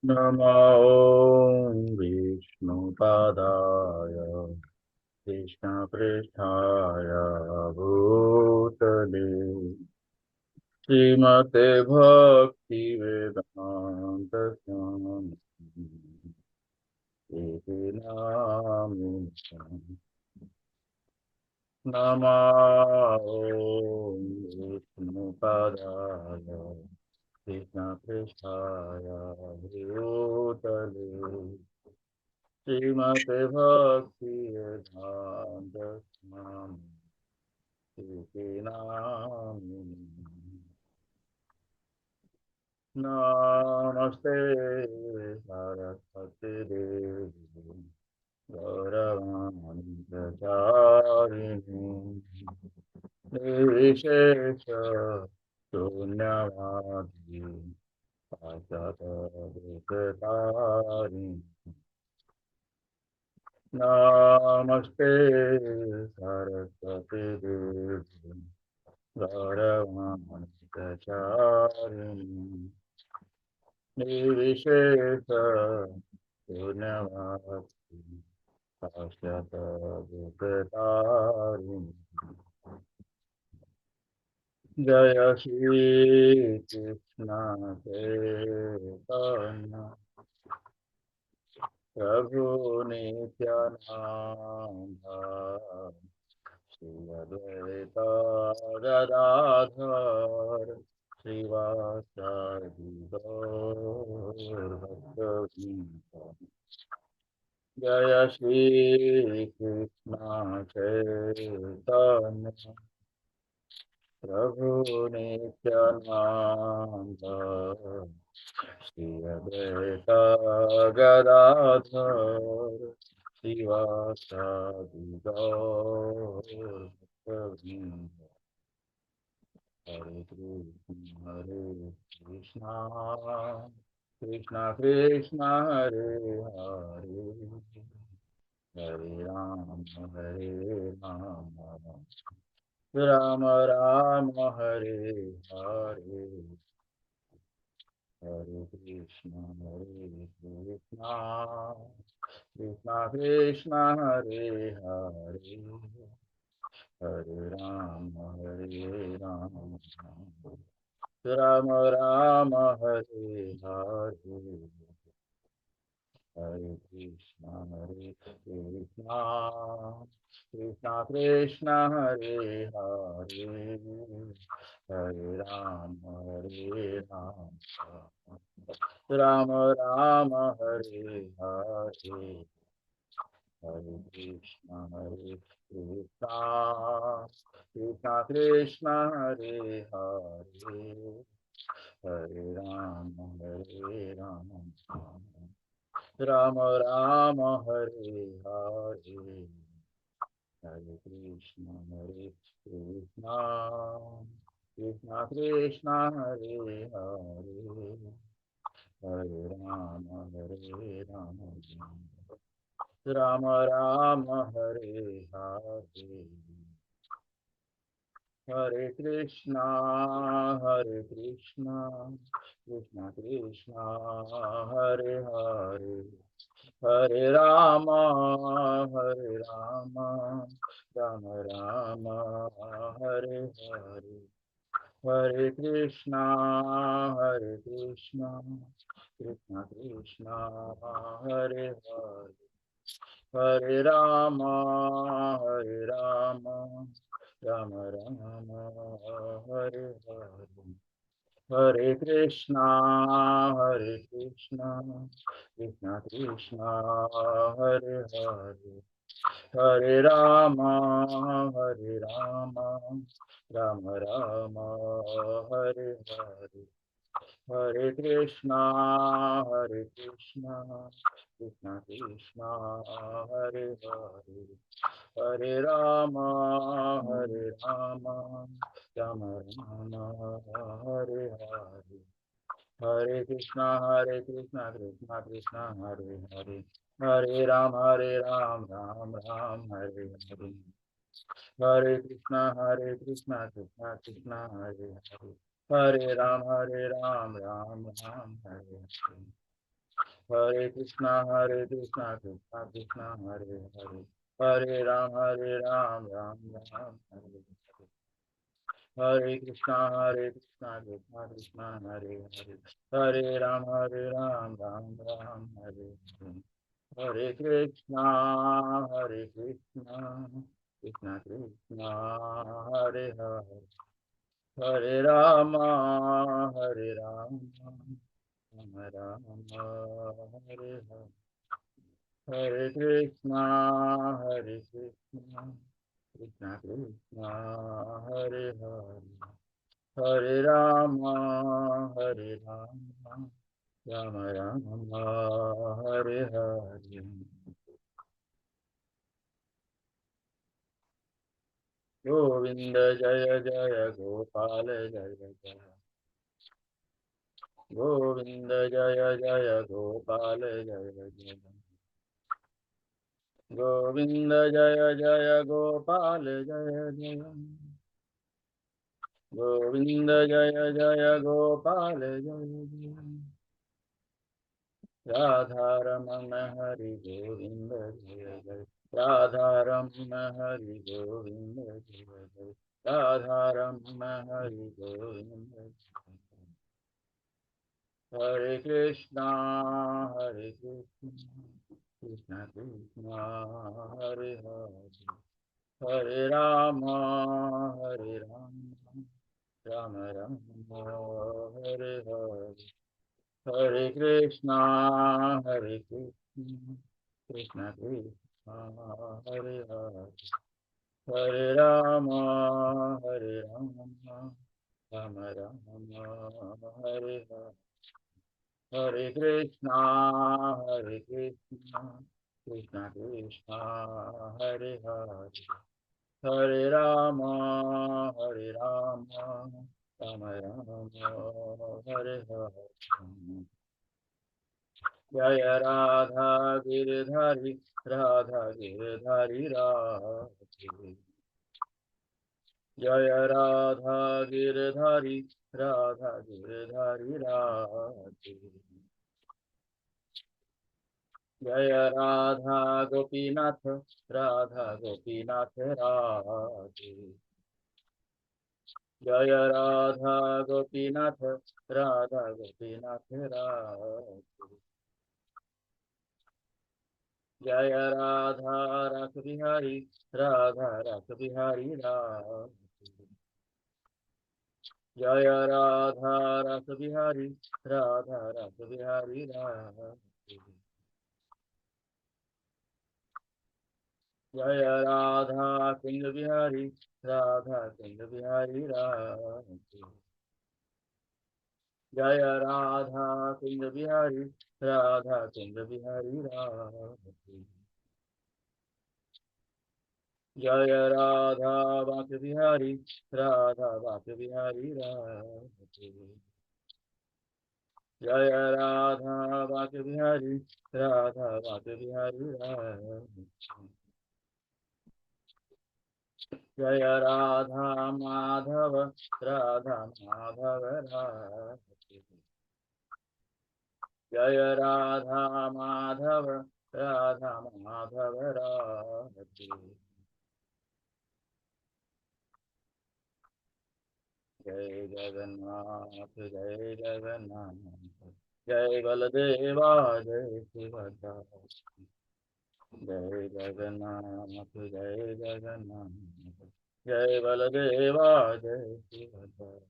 नमो विष्णुपादाय कृष्णपृष्ठाय भूतले श्रीमते भक्तिवेदान्त स्वामी इति नामिने। नमो विष्णुपादाय कृष्णपृष्ठाय भूतले श्रीमते भक्तिवेदान्त स्वामी इति नामिने। नमस्ते सरस्वती देवी गौरवाणी प्रचारिणी निर्विशेष शून्यवादी पाश्चात्य नमस्ते सरस्वती देवी गौरवाणी प्रचारिणी निर्विशेष शून्यवादी पाश्चात्य जय श्री कृष्ण चैतन्य प्रभु नित्यानंद श्री अद्वैत गदाधर श्रीवासादि गौर भक्तवृंद। जय श्री कृष्ण चैतन्य प्रभु नित्यानंद श्री अद्वैत गदाधर शिवासादि गौरभक्तवृंद। हरे Krishna Krishna Krishna Hare Hare Hare Ram Ram Ram Hare Hare Hare Krishna Krishna Krishna Hare Hare Hare Ram Ram Ram Hare Hare Hare Krishna Krishna Krishna Hare Hare Hare Ram Ram Ram Hare Hare Hare Krishna Krishna Krishna Hare Hare Hare Ram Ram Ram Hare Hare Hare Krishna Krishna Krishna Hare Hare Hare Ram Ram Hare Hare Hare Krishna Krishna Krishna Hare Hare Hare Ram Ram Ram Hare Hare Hare Krishna Krishna Krishna Hare Hare Hare Ram Ram Ram Hare Hare Hare Krishna Krishna Krishna Hare Hare Hare Ram Ram Ram Hare Hare Hare Krishna Krishna Krishna Hare Hare Hare Ram Ram Ram Hare Hare Hare Krishna Krishna Krishna Hare Hare Hare Ram Ram Ram Hare Hare Hare Krishna Krishna Krishna Hare Hare Hare Ram Ram Ram Hare Hare Hare Krishna Krishna Krishna Hare Hare, Hare Ram Ram Ram Hare Hare. Hare Krishna Krishna Krishna Hare Hare, Hare Ram Ram Ram Hare Hare. Hare Krishna Krishna Krishna Hare Hare, Hare Rama Rama Rama Hare Hare. Hare Krishna Krishna Krishna Hare Hare, Hare Rama Rama Rama Hare Hare. Govinda Jaya Jaya Gopal Jaya Jaya, Govinda Jaya Jaya Gopal Jaya Jaya, Govinda Jaya Jaya Gopal Jaya Jaya, Govinda Jaya Jaya Gopal Jaya Jaya. Radharamana Hari Govinda Jaya Jaya, Radharamana Hari Govinda Jaya Jaya, Radharamana Hari Govinda Jaya Jaya. Hare Krishna Krishna Krishna Hare Hare, Hare Rama Rama Rama Hare Hare. Hare Krishna Krishna Krishna Hare Hare, Hare Rama Rama Rama Hare Hare. Hare Krishna Krishna Krishna Hare Hare, Hare Rama Rama Rama Hare Hare. Jaya Radha Giridhari Radha Giridhari Radhe, Jaya Radha Giridhari Radha Giridhari Radhe, Jaya Radha Gopinath Radha Gopinath Radhe, Jaya Radha Gopinath Radha Gopinath Radhe, Jaya Radha Rakbihari Radha Rakbihari Radhe, Jaya Radha Rakbihari Radha Rakbihari Radhe, Jaya Radha Kunja Bihari Radha Kunja Bihari Radhe, Jaya Radha Kunja Bihari Radha Kunja Bihari Radhe, Jaya Radha Bhakti Bihari Radha Bhakti Bihari Radhe, Jaya Radha Bhakti Bihari Radha Bhakti Bihari Radhe, Jaya Radha Madhava Radha Madhava Radhe, Jaya Radha Madhava Radha Madhava Radhe, Jai Jagannath Jai Jagannath, Jai Baladeva Jai Subhadra, Jai Jagannath Jai Jagannath, Jai Baladeva Jai Subhadra,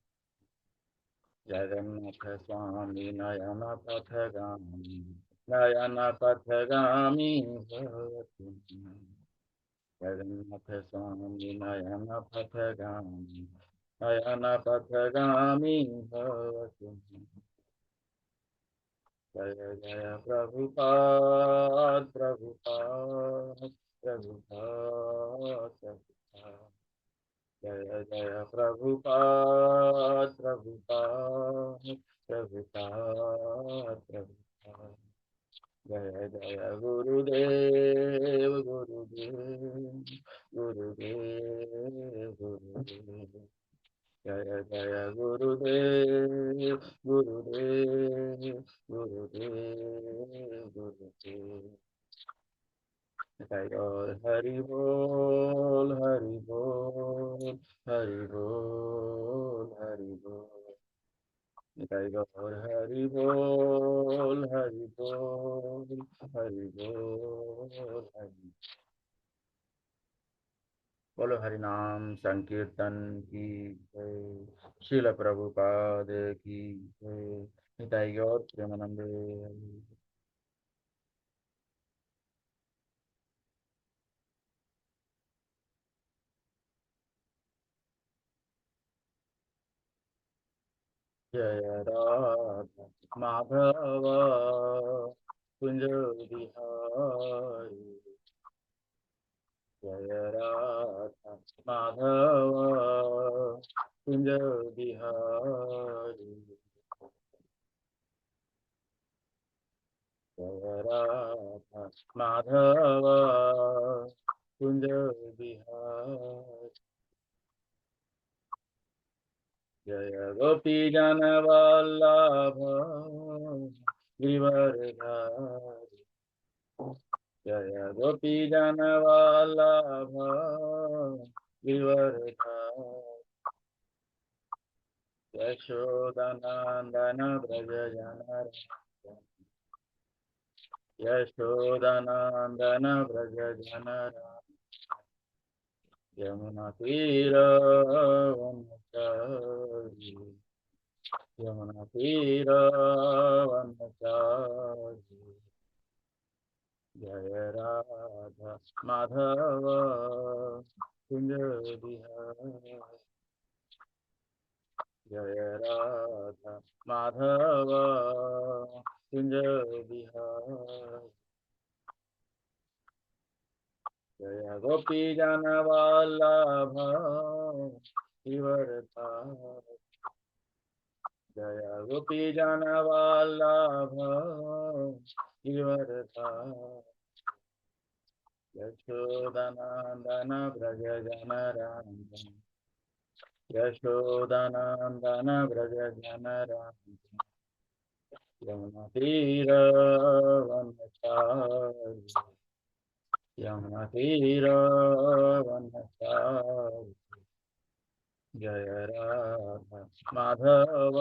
Jagannath Swami Nayana Pathagami, Nayana Pathagami Bhavati, Jagannath Swami Nayana Pathagami, Nayana Pathagami Bhavati. Jaya Jaya Prabhupada Prabhupada Prabhupada Prabhupada, Jaya Jaya Prabhupada Prabhupada Prabhupada Prabhupada, Jaya Jaya Gurudev Gurudev Gurudev Gurudev, Jaya Jaya Gurudev Gurudev Gurudev और हरि बोल हरि बोल हरि बोल हरि बोल। और हरि बोल हरि बोल हरि बोल हरि। बोलो हरि नाम संकीर्तन की जय। श्रील प्रभुपाद की जय। निताई गौर प्रेमानंदे। जय राधा माधव कुंज बिहारी। जय राधा माधव कुंज बिहारी। जय राधा माधव कुंज बिहारी। जय गोपी जन वल्लभ गिरिवरधारी। जय गोपी जन वल्लभ गिरिवरधारी। यशोदनंदन व्रज जनर। यशोदनंदन व्रज जनर। यमुना तीर वनचारी। यमुना तीर वनचारी। जय राधा माधव कुंज बिहारी। जय राधा माधव कुंज बिहारी। जय गोपी जन वल्लभ गिरिवरधारी। जय गोपी जन वल्लभ गिरिवरधारी। यशोदनंदन व्रज जनर। यशोदनंदन व्रज जनर। यमुना तीर वनचारी। यमुना तीर वनचारी। जय राधा माधव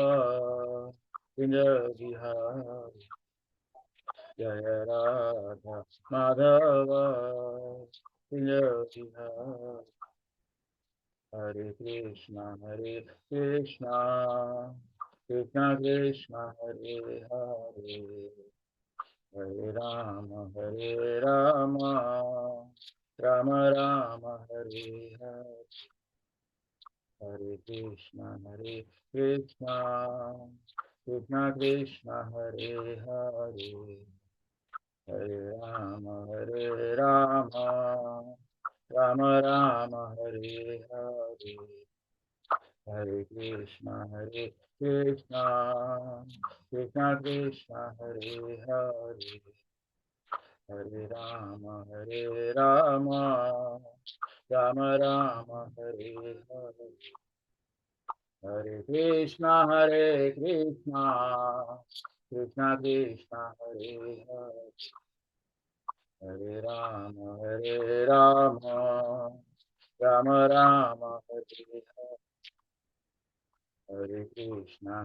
कुंज बिहारी। जय राधा माधव कुंज बिहारी। हरे कृष्णा कृष्णा कृष्णा हरे हरे। हरे राम राम राम हरे हरे। हरे कृष्णा कृष्णा कृष्णा हरे हरे। हरे राम राम राम हरे हरे। हरे कृष्णा कृष्णा कृष्णा हरे हरे। हरे राम राम राम हरे हरे। हरे कृष्णा कृष्णा हरे हरे। हरे राम राम राम हरे हरे। हरे कृष्णा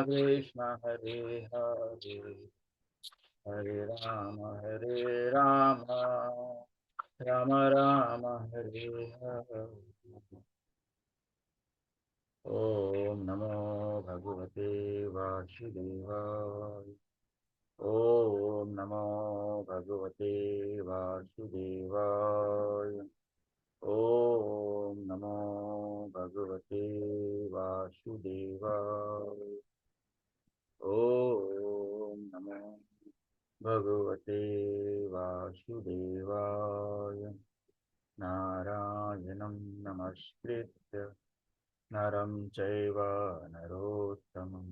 कृष्णा हरे हरे। हरे राम राम राम हरे हरे। ओम नमो भगवते वासुदेवाय। ओम नमो भगवते वासुदेवाय। ओम नमो भगवते वासुदेवाय। ओम नमो भगवते वासुदेवाय। नारायणं नमस्कृत्य नरं चैव नरोत्तमं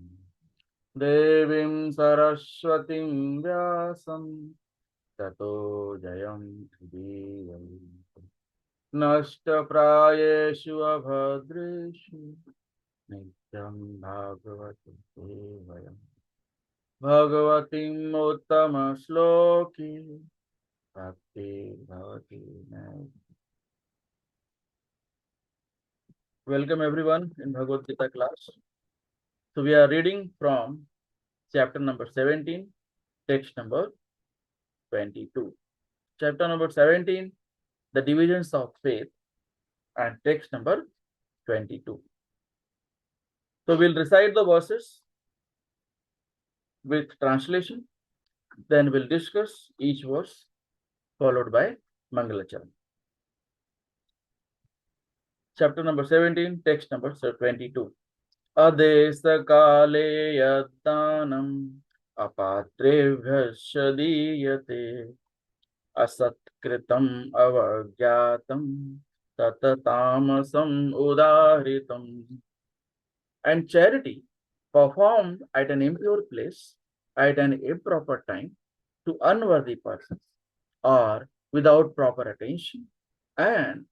देवीं सरस्वतीं व्यासं ततो जयमुदीरये। नष्टप्रायेषु अभद्रेषु नित्यं भागवत सेवया। Bhagavatim Uttama Shloki Bhakti Bhavati Nai. Welcome everyone in Bhagavad Gita class. So we are reading from chapter number 17, text number 22. Chapter number 17, the divisions of faith, and text number 22. So we'll recite the verses with translation, then we'll discuss each verse followed by Mangalacharan. Chapter number 17, text number 22. Adesa kale yaddanam apatrebhyasya diyate asat-kritam avagyatam tatatamasam udahritam. And charity performed at an impure place at an improper time to unworthy persons or without proper attention and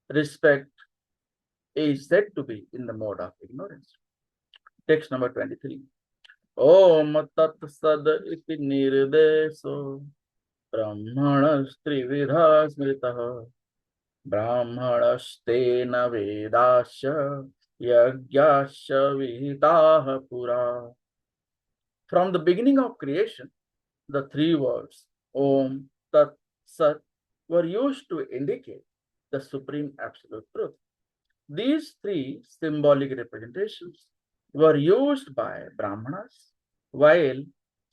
respect is said to be in the mode of ignorance. Text number 23. Om Tat Sad iti nirdeso Brahmanas-trividha smritah Brahmanas-tena vedasya yagyasya vihitaha pura. From the beginning of creation, the three words Om, Tat, Sat were used to indicate the supreme absolute truth. These three symbolic representations were used by Brahmanas while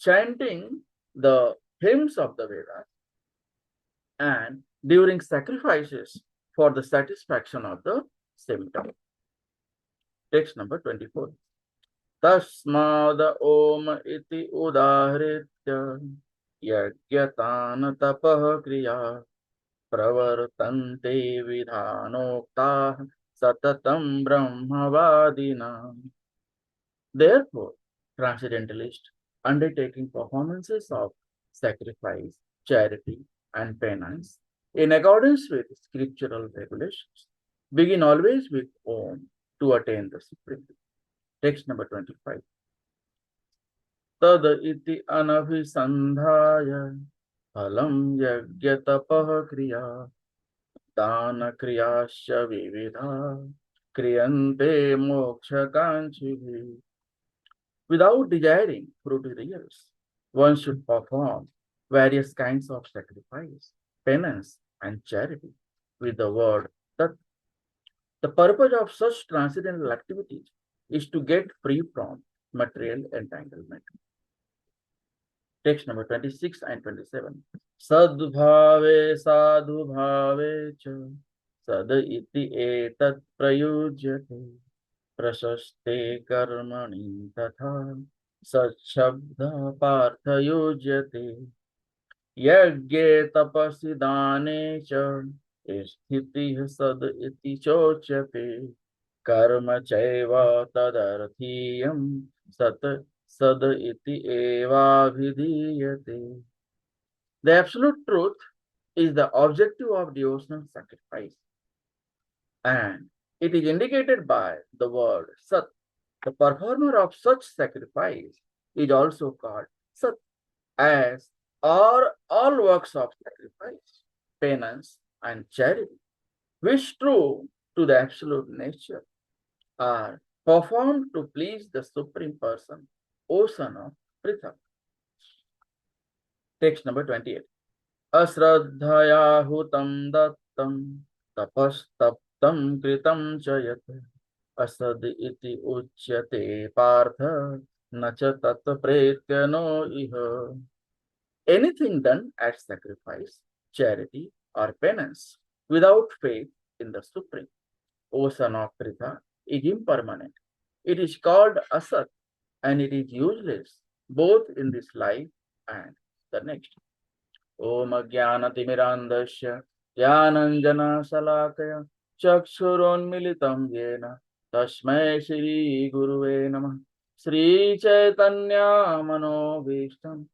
chanting the hymns of the Vedas and during sacrifices for the satisfaction of the symptom. Text number 24. Tasmad Om iti udaharitya yagyatana tapah kriya pravartante vidhanokta satatam brahmavadina. Therefore, transcendentalists undertaking performances of sacrifice, charity, and penance in accordance with scriptural regulations begin always with Om to attain the supreme. Text number 25. Tad iti anabhisandhaya phalam yagyatapah kriya dana kriyasya vividha kriyante moksha kanchibhi. Without desiring fruit yields, one should perform various kinds of sacrifice, penance, and charity with the word that the purpose of such transcendental activities is to get free from material entanglement. Text number 26 and 27. Sadbhave sadhubhave cha sad iti etat prayujyate prasaste karmani tatha sachabda parthayujyate yagye tapasi dane cha sthiti sad iti chochate karma chaiva tadarthiyam sat sad iti eva vidhiyate. The absolute truth is the objective of devotional sacrifice, and it is indicated by the word Sat. The performer of such sacrifice is also called Sat, as are all works of sacrifice, penance, and charity, which true to the absolute nature are performed to please the Supreme Person, O son of Prithak. Text number 28. Asraddhaya hutam dattam tapastaptam kritam chayat asad iti uchyate partha nacha tat pretya no iha. Anything done as sacrifice, charity, or penance without faith in the Supreme, O son of Pritha, is impermanent. It is called asat and it is useless both in this life and the next. Om Jnanatimirandasya Jnananjana Salakaya Chakshurunmilitam Yena Tasmai Shri Guruve Namah. Shri Chaitanya Manobhishtam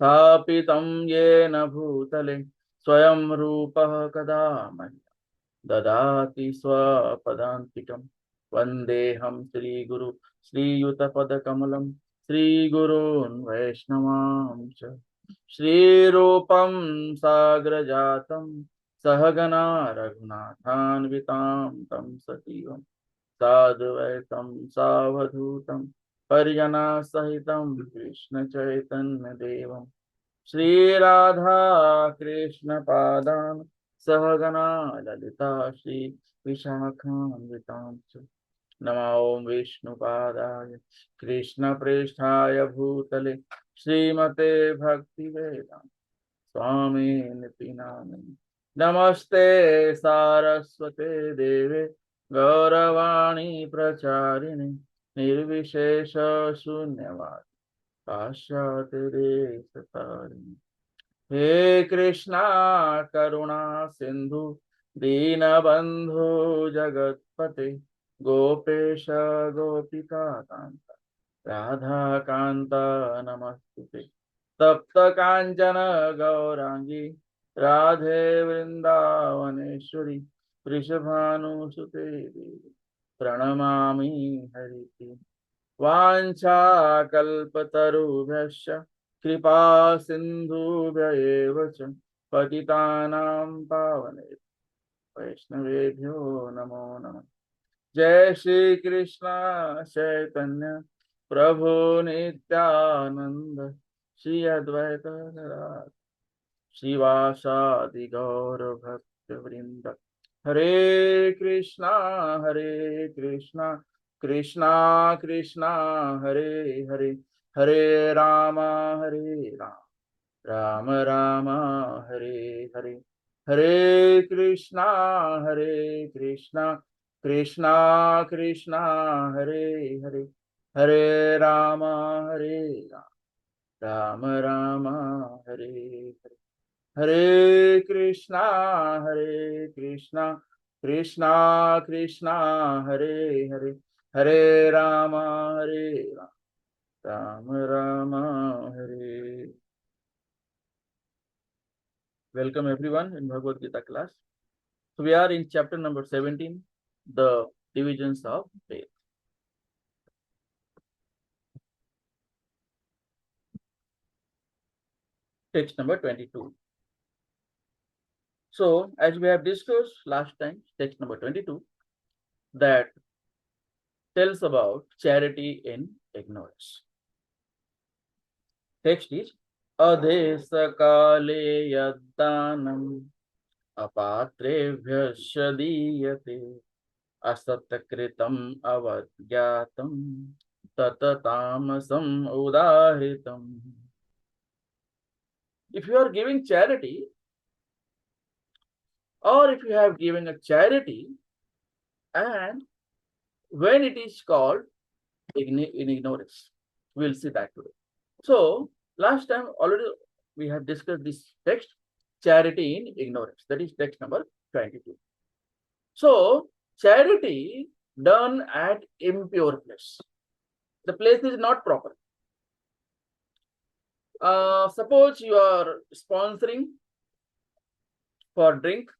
Sthapitam Yena Bhutale Swayam Rupaha Kadamaya Dadati Swapadantikam Vandeham Shri Guru Shri Yuta Padakamalam श्रीगुरून् वैष्णवांश्च श्रीरूपं साग्रजातं सहगना रघुनाथान्वितां तं सजीवं साद्वैतं सावधूतं परिजनसहितं कृष्णचैतन्यदेवं श्रीराधा कृष्णपादान् सहगना ललिता श्री विशाखान्वितांश्च नमो विष्णुपादाय कृष्णप्रेष्ठाय भूतले श्रीमते भक्तिवेदान्त स्वामी निति नामिने नमस्ते सारस्वते देवे गौरवाणी प्रचारिणे निर्विशेष शून्यवाद पाश्चात्य देशतारिणे हे कृष्णा करुणा सिंधु दीनबंधु जगत्पते गोपेश गोपिका कांता राधा कांता नमस्तुते तप्त कांचन गौरांगी राधे वृंदावनेश्वरी वृषभानुसुते देवी प्रणमामि हरिप्रिये वाञ्छाकल्पतरुभ्यश्च कृपा सिन्धुभ्य एव च पतितानां पावनेभ्यो वैष्णवेभ्यो नमो नमः। जय श्री कृष्ण चैतन्य प्रभु नित्यानंद श्री अद्वैत गदाधर श्रीवासादि गौर भक्त वृंद हरे कृष्णा कृष्णा कृष्णा हरे हरे हरे राम राम राम हरे हरे हरे कृष्णा कृष्णा कृष्णा हरे हरे हरे राम राम राम हरे हरे हरे कृष्णा कृष्णा कृष्णा हरे हरे हरे राम राम राम हरे। Welcome everyone in Bhagavad Gita class. So we are in chapter number 17, the divisions of faith. Text number 22. So as we have discussed last time, text number 22, that tells about charity in ignorance. Text is Adesa kale yaddanam apatrebhyasya diyate asattakritam avadgyatam tatatamasam udahritam. If you are giving charity, or if you have given a charity, and when it is called in ignorance, we will see that today. So last time already we have discussed this text, charity in ignorance. That is text number 22. So charity done at impure place. The place is not proper. Suppose you are sponsoring for drink.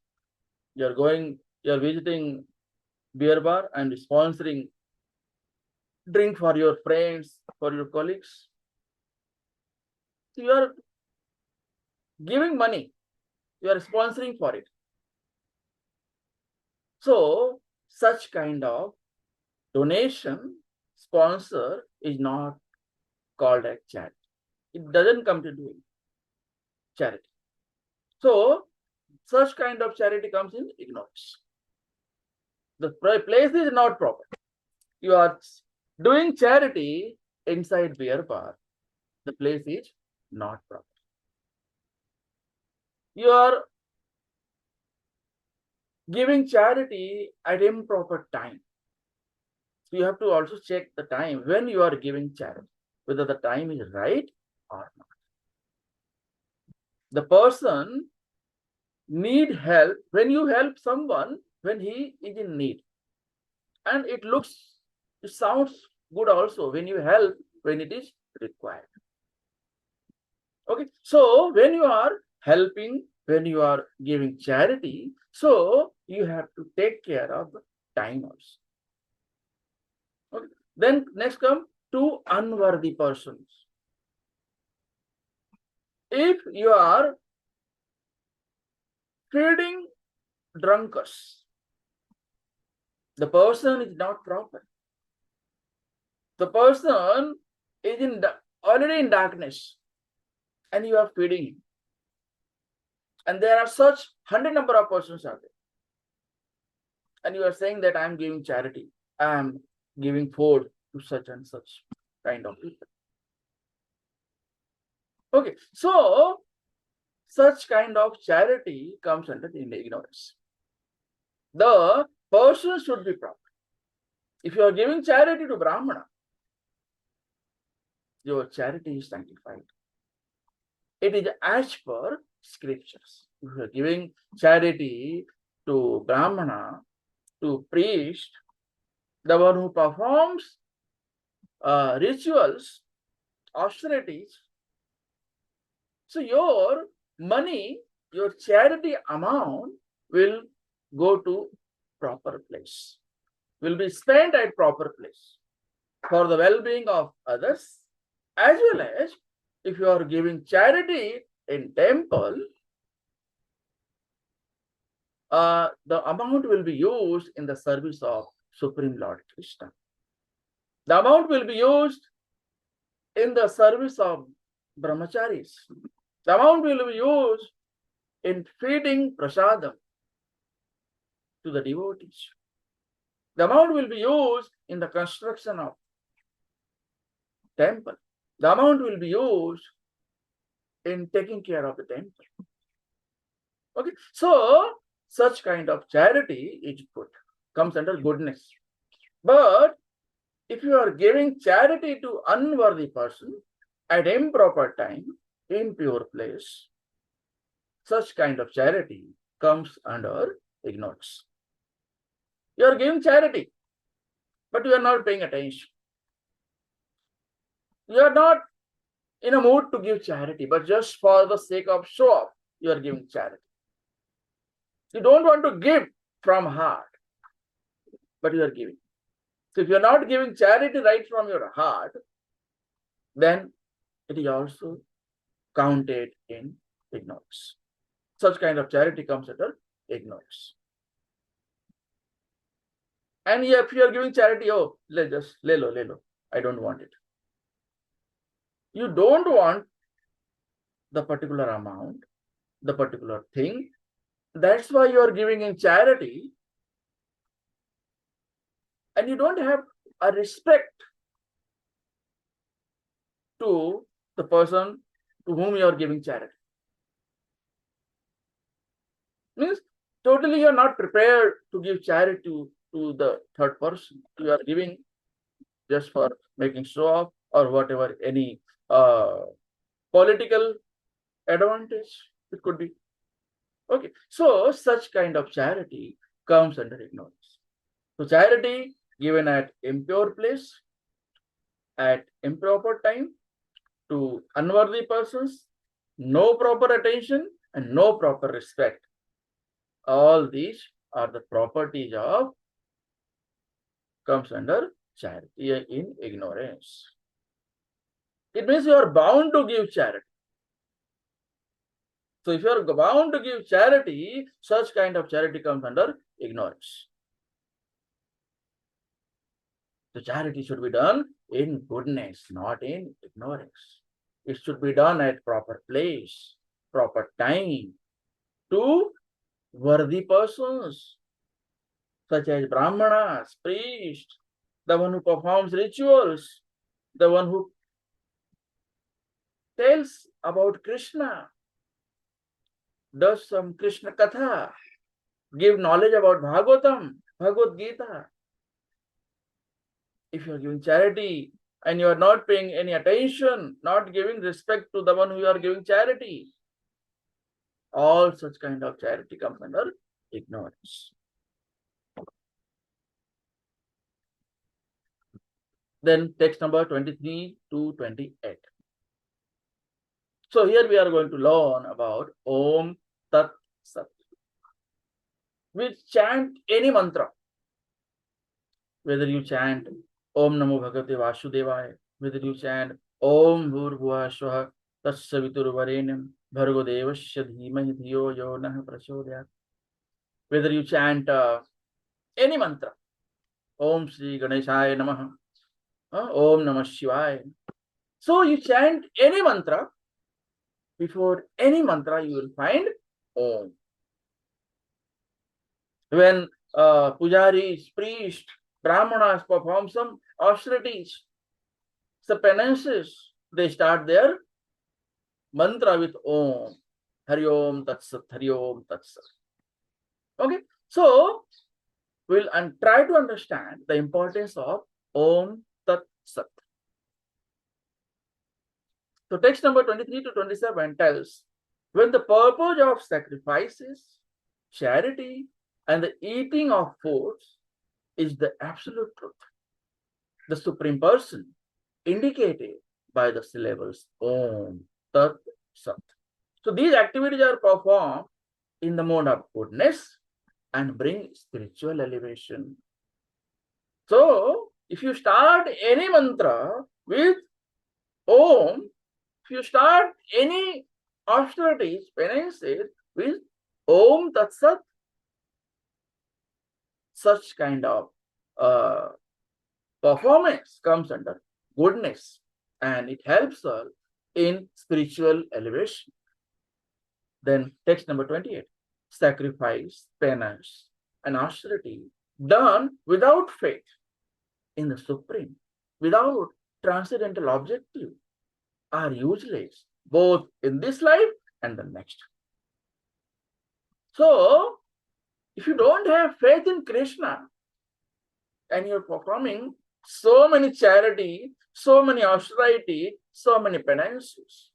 You are visiting beer bar and sponsoring drink for your friends, for your colleagues. So you are giving money. You are sponsoring for it. So such kind of donation, sponsor is not called as charity. It doesn't come to doing charity. So such kind of charity comes in ignorance. The place is not proper. You are doing charity inside beer bar. The place is not proper. You are giving charity at improper time. So you have to also check the time when you are giving charity, whether the time is right or not. The person need help when you help someone when he is in need, and it sounds good also when you help when it is required. Okay, so when you are helping, when you are giving charity, so you have to take care of the time also. Okay. Then next come to unworthy persons. If you are feeding drunkards, the person is not proper. The person is already in darkness, and you are feeding him. And there are such 100 number of persons out there. And you are saying that I am giving charity. I am giving food to such and such kind of people. Okay, so such kind of charity comes under the ignorance. The person should be proper. If you are giving charity to Brahmana, your charity is sanctified. It is as per scriptures. If you are giving charity to Brahmana, to priest, the one who performs rituals, austerities, so your money, your charity amount will go to proper place, will be spent at proper place for the well-being of others, as well as if you are giving charity in temple, the amount will be used in the service of Supreme Lord Krishna. The amount will be used in the service of brahmacharis. The amount will be used in feeding prasadam to the devotees. The amount will be used in the construction of temple. The amount will be used in taking care of the temple. Okay, so such kind of charity is good, comes under goodness. But if you are giving charity to unworthy person at improper time, impure place, such kind of charity comes under ignorance. You are giving charity, but you are not paying attention. You are not in a mood to give charity, but just for the sake of show off, you are giving charity. You don't want to give from heart, but you are giving. So if you are not giving charity right from your heart, then it is also counted in ignorance. Such kind of charity comes under ignorance. And if you are giving charity, oh, just le lo, I don't want it. You don't want the particular amount, the particular thing. That's why you are giving in charity. And you don't have a respect to the person to whom you are giving charity. Means totally you are not prepared to give charity to the third person. You are giving just for making show off or whatever, any political advantage it could be. Okay, so such kind of charity comes under ignorance. So charity given at impure place, at improper time, to unworthy persons, no proper attention and no proper respect. All these are the properties of, comes under charity in ignorance. It means you are bound to give charity. So if you are bound to give charity, such kind of charity comes under ignorance. The charity should be done in goodness, not in ignorance. It should be done at proper place, proper time, to worthy persons, such as Brahmanas, priests, the one who performs rituals, the one who tells about Krishna, does some Krishna Katha, give knowledge about Bhagavatam, Bhagavad Geeta. If you are giving charity and you are not paying any attention, not giving respect to the one who you are giving charity, all such kind of charity comes under ignorance. Then text number 23 to 28. So here we are going to learn about Om Tat Sat. We chant any mantra, whether you chant Om Namo Bhagavate Vasudevaya, whether you chant Om Bhurbhuva Swaha Tatsaviturvarenyam Bhargo Devasya Dhimahi Dhiyo Yo Nah Prachodayat, whether you chant any mantra, Om Shri Ganeshaya Namaha, Om Namah Shivaya. So you chant any mantra, before any mantra you will find Om. When pujaris, priest, Brahmanas perform some austerities, some penances, they start their mantra with Om. Hari Om Tat Sat, Hari Om Tat Sat. Okay, so we'll try to understand the importance of Om Tat Sat. So text number 23 to 27 tells, when the purpose of sacrifices, charity, and the eating of foods is the absolute truth, the Supreme Person, indicated by the syllables Om Tat Sat. So these activities are performed in the mode of goodness and bring spiritual elevation. So if you start any mantra with Om, if you start any austerities, penances with Om Tat Sat, such kind of performance comes under goodness, and it helps us in spiritual elevation. Then text number 28, sacrifice, penance, and austerity done without faith in the Supreme, without transcendental objective, are useless both in this life and the next. So if you don't have faith in Krishna and you're performing so many charity, so many austerity, so many penances,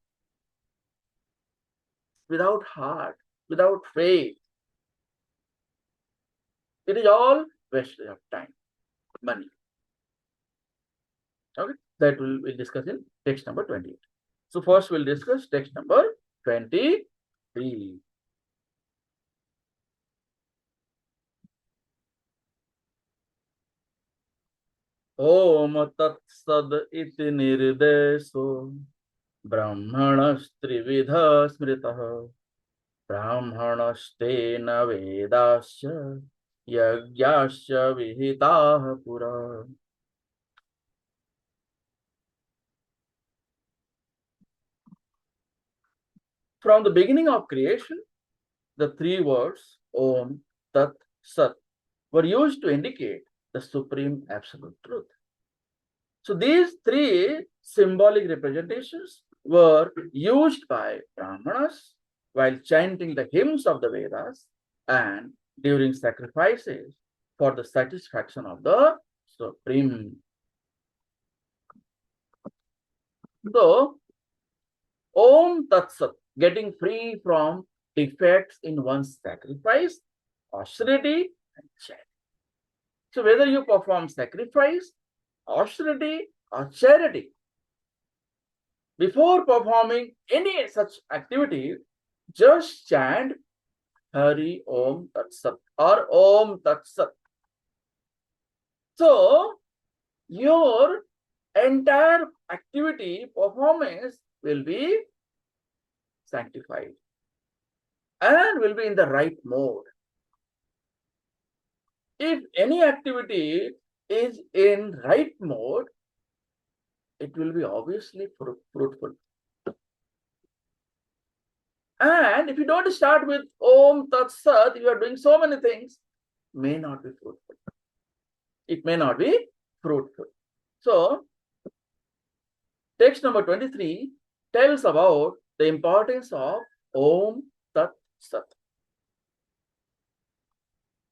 without heart, without faith, it is all wastage of time, money. Okay, that we'll discuss in text number 28. So first we'll discuss text number 23. Om Tat Sad iti nirdeso Brahmanas-trividha smritah Brahmanastena Vedasya Yagyasya Vihitah Pura. From the beginning of creation, the three words Om, Tat, Sat were used to indicate the supreme absolute truth. So these three symbolic representations were used by Brahmanas while chanting the hymns of the Vedas and during sacrifices for the satisfaction of the Supreme. So, Om Tat Sat, getting free from defects in one's sacrifice, austerity, and charity. So whether you perform sacrifice, austerity, or charity, before performing any such activity, just chant Hari Om Tat Sat or Om Tat Sat. So your entire activity performance will be sanctified and will be in the right mode. If any activity is in right mode, it will be obviously fruitful. And if you don't start with Om Tat Sat, you are doing so many things, may not be fruitful. It may not be fruitful. So, text number 23 tells about the importance of Om Tat Sat.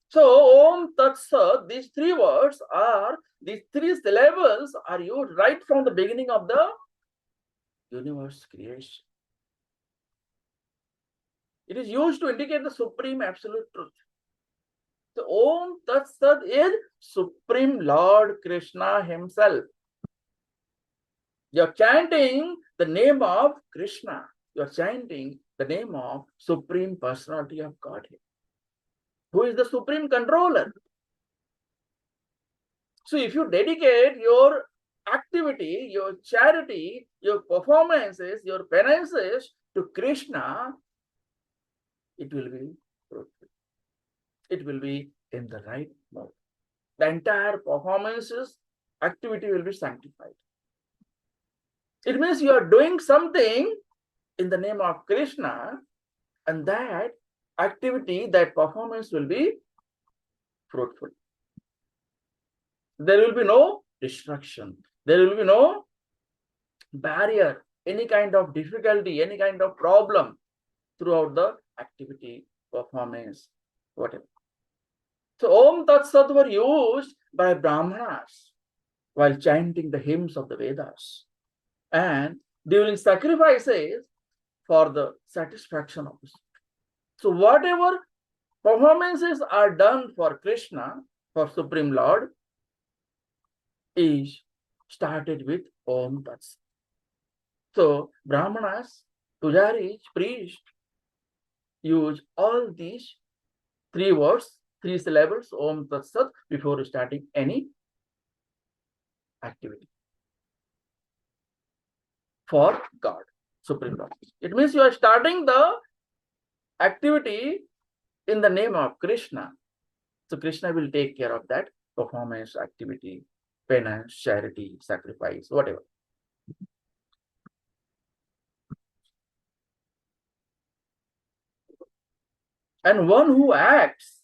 So, Om Tat Sat, these three words are, these three syllables are used right from the beginning of the universe creation. It is used to indicate the supreme absolute truth. So, Om Tat Sat is Supreme Lord Krishna himself. You are chanting the name of Krishna. You are chanting the name of Supreme Personality of Godhead, who is the Supreme Controller. So if you dedicate your activity, your charity, your performances, your penances to Krishna, it will be fruitful. It will be in the right mode. The entire performances, activity will be sanctified. It means you are doing something in the name of Krishna, and that activity, that performance will be fruitful. There will be no destruction. There will be no barrier, any kind of difficulty, any kind of problem throughout the activity, performance, whatever. So Om Tat Sat were used by Brahmanas while chanting the hymns of the Vedas, and during sacrifices for the satisfaction of the soul. So whatever performances are done for Krishna, for Supreme Lord, is started with Om Tat Sat. So Brahmanas, pujaris, priests use all these 3 words, 3 syllables, Om Tat Sat, before starting any activity for God, Supreme Lord. It means you are starting the activity in the name of Krishna. So Krishna will take care of that performance, activity, penance, charity, sacrifice, whatever. And one who acts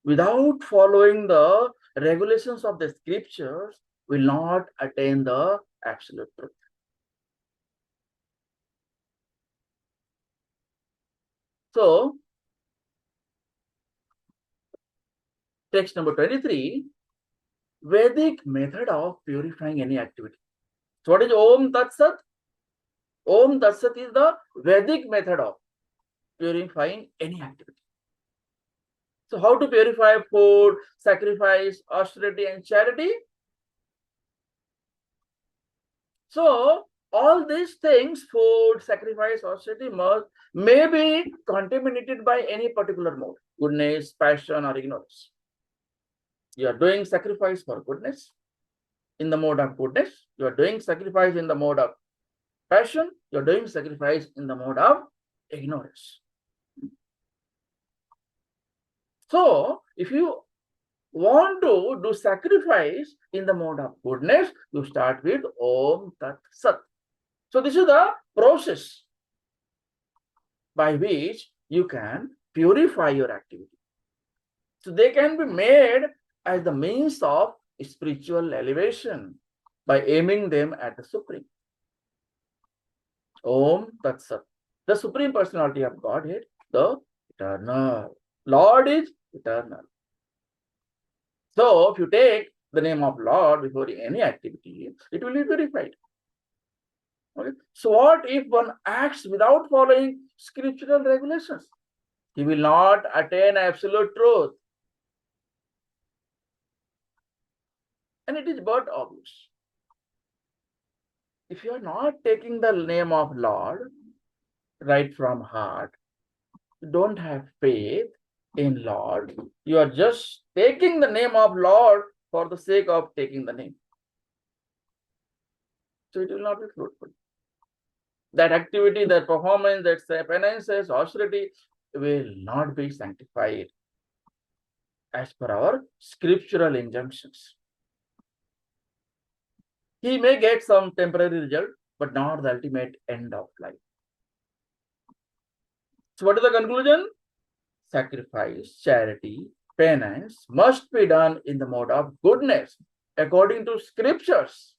without following the regulations of the scriptures will not attain the absolute truth. So, text number 23, Vedic method of purifying any activity. So, what is Om Tat Sat? Om Tat Sat is the Vedic method of purifying any activity. So, how to purify food, sacrifice, austerity, and charity? So, all these things, food, sacrifice, austerity, may be contaminated by any particular mode, goodness, passion, or ignorance. You are doing sacrifice for goodness in the mode of goodness. You are doing sacrifice in the mode of passion. You are doing sacrifice in the mode of ignorance. So, if you want to do sacrifice in the mode of goodness, you start with Om Tat Sat. So, this is the process by which you can purify your activity. So, they can be made as the means of spiritual elevation by aiming them at the Supreme. Om Tat Sat. The Supreme Personality of Godhead, the Eternal. Lord is eternal. So, if you take the name of Lord before any activity, it will be purified. Okay? So, what if one acts without following scriptural regulations? He will not attain absolute truth. And it is but obvious. If you are not taking the name of Lord right from heart, you don't have faith in Lord, you are just taking the name of Lord for the sake of taking the name. So it will not be fruitful. That activity, that performance, that penances, austerity will not be sanctified as per our scriptural injunctions. He may get some temporary result, but not the ultimate end of life. So what is the conclusion? Sacrifice, charity, penance must be done in the mode of goodness according to scriptures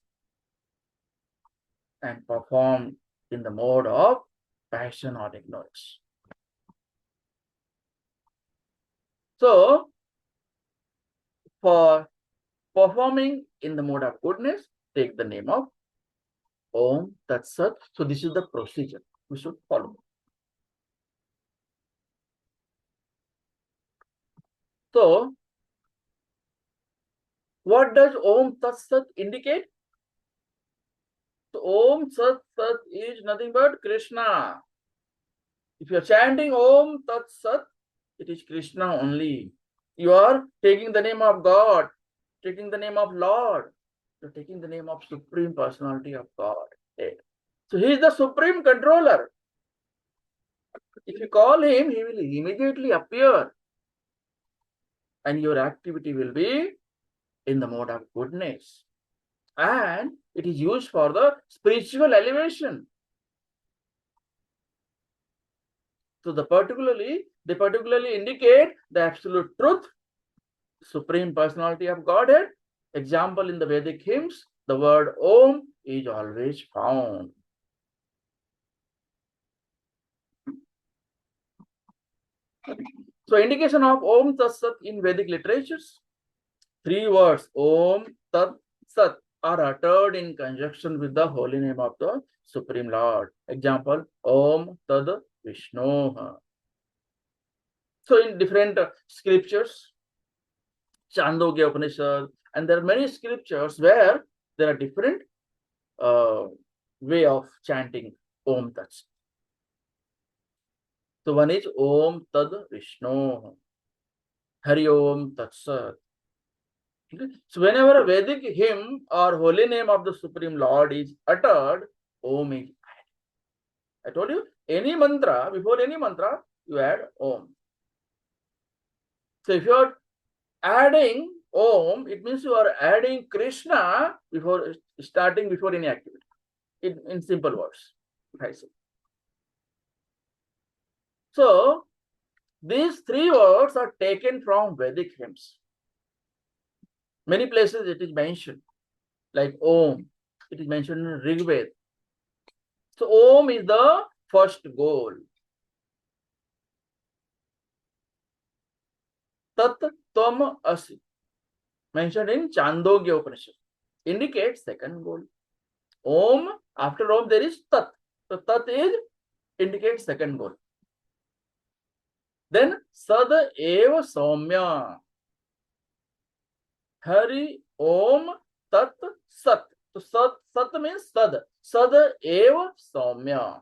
and performed in the mode of passion or ignorance. So, for performing in the mode of goodness, take the name of Om Tat Sat. So, this is the procedure we should follow. So, what does Om Tat Sat indicate? So, Om Tat Sat is nothing but Krishna. If you are chanting Om Tat Sat, it is Krishna only. You are taking the name of God, taking the name of Lord. You're taking the name of Supreme Personality of God. So he is the Supreme Controller. If you call him, he will immediately appear. And your activity will be in the mode of goodness. And it is used for the spiritual elevation. So they particularly indicate the absolute truth, Supreme Personality of Godhead. Example, in the Vedic hymns, the word Om is always found. So indication of Om Tat Sat in Vedic literatures. 3 words Om Tat Sat are uttered in conjunction with the holy name of the Supreme Lord. Example, Om Tad Vishnu. So in different scriptures, Chandogya Upanishad, and there are many scriptures where there are different way of chanting Om Tat Sat. So one is Om Tad Vishnu, Hari Om Tat Sat. Okay. So whenever a Vedic hymn or holy name of the Supreme Lord is uttered, Om is added. I told you, any mantra, before any mantra, you add Om. So if you are adding Om, it means you are adding Krishna before any activity. In simple words, I say. So these 3 words are taken from Vedic hymns. Many places it is mentioned, like Om. It is mentioned in Rig Veda. So Om is the first goal. Tat Tvam Asi, mentioned in Chandogya Upanishad, indicates second goal. Om, after Om there is Tat. So Tat indicates second goal. Then Sad Eva Soumya. Hari Om Tat Sat. So Sat means Sad. Sad Eva Soumya.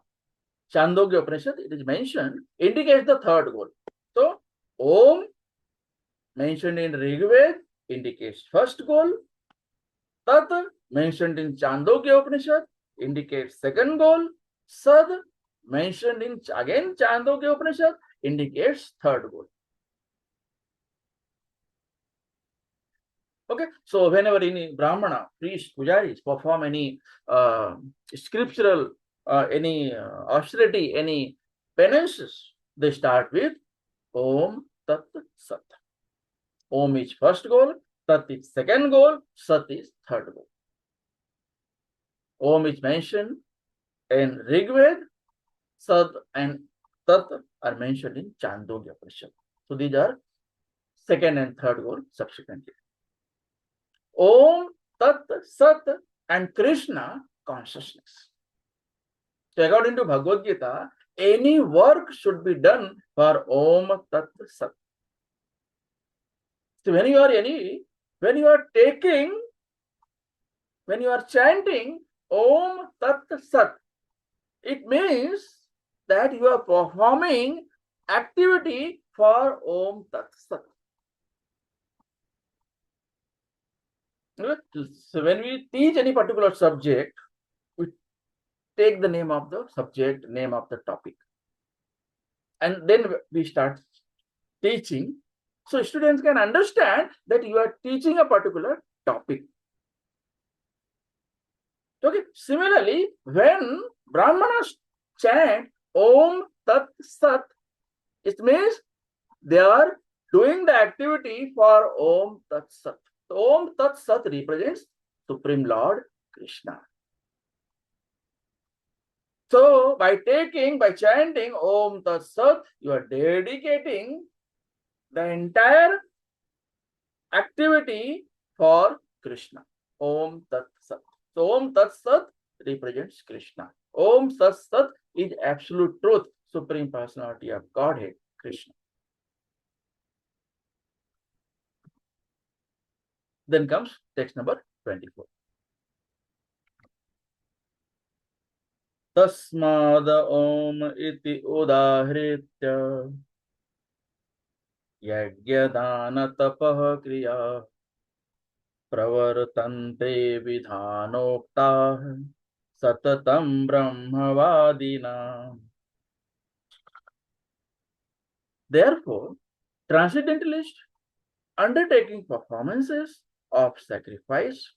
Chandogya Upanishad, it is mentioned, indicates the third goal. So Om, mentioned in Rig Veda, indicates first goal. Tat, mentioned in Chandogya Upanishad, indicates second goal. Sad, mentioned in again Chandogya Upanishad, indicates third goal. Okay, so whenever any Brahmana, priest, pujaris perform any scriptural, any austerity, any penances, they start with Om Tat Sat. Om is first goal, Tat is second goal, Sat is third goal. Om is mentioned in Rig Veda, Sat and Tat are mentioned in Chandogya Upanishad. So these are second and third goal subsequently. Om, Tat, Sat, and Krishna consciousness. So according to Bhagavad Gita, any work should be done for Om, Tat, Sat. So when you are chanting Om, Tat, Sat, it means that you are performing activity for Om, Tat, Sat. So when we teach any particular subject, we take the name of the subject, name of the topic, and then we start teaching. So students can understand that you are teaching a particular topic. Okay. Similarly, when Brahmanas chant Om Tat Sat, it means they are doing the activity for Om Tat Sat. So Om Tat Sat represents Supreme Lord Krishna. So by chanting Om Tat Sat, you are dedicating the entire activity for Krishna. Om Tat Sat. So Om Tat Sat represents Krishna. Om Tat Sat is absolute truth, Supreme Personality of Godhead, Krishna. Then comes text number 24. Tasmad Om iti udahritya yajna dana tapah kriya pravartante vidhanokta satatam brahmavadina. Therefore, transcendentalists undertaking performances of sacrifice,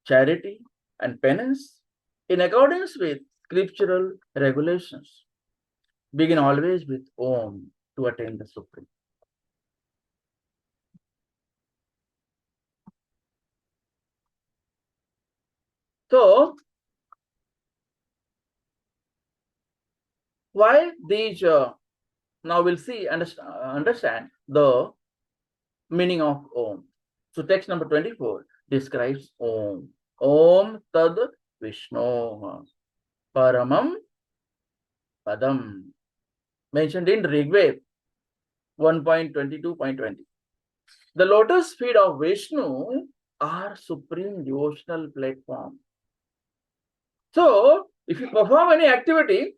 charity, and penance in accordance with scriptural regulations begin always with Om to attain the Supreme. So, why these, now we'll see, understand the meaning of Om. So, text number 24 describes Om. Om Tad Vishnu Paramam Padam. Mentioned in Rigved 1.22.20. The lotus feet of Vishnu are supreme devotional platform. So, if you perform any activity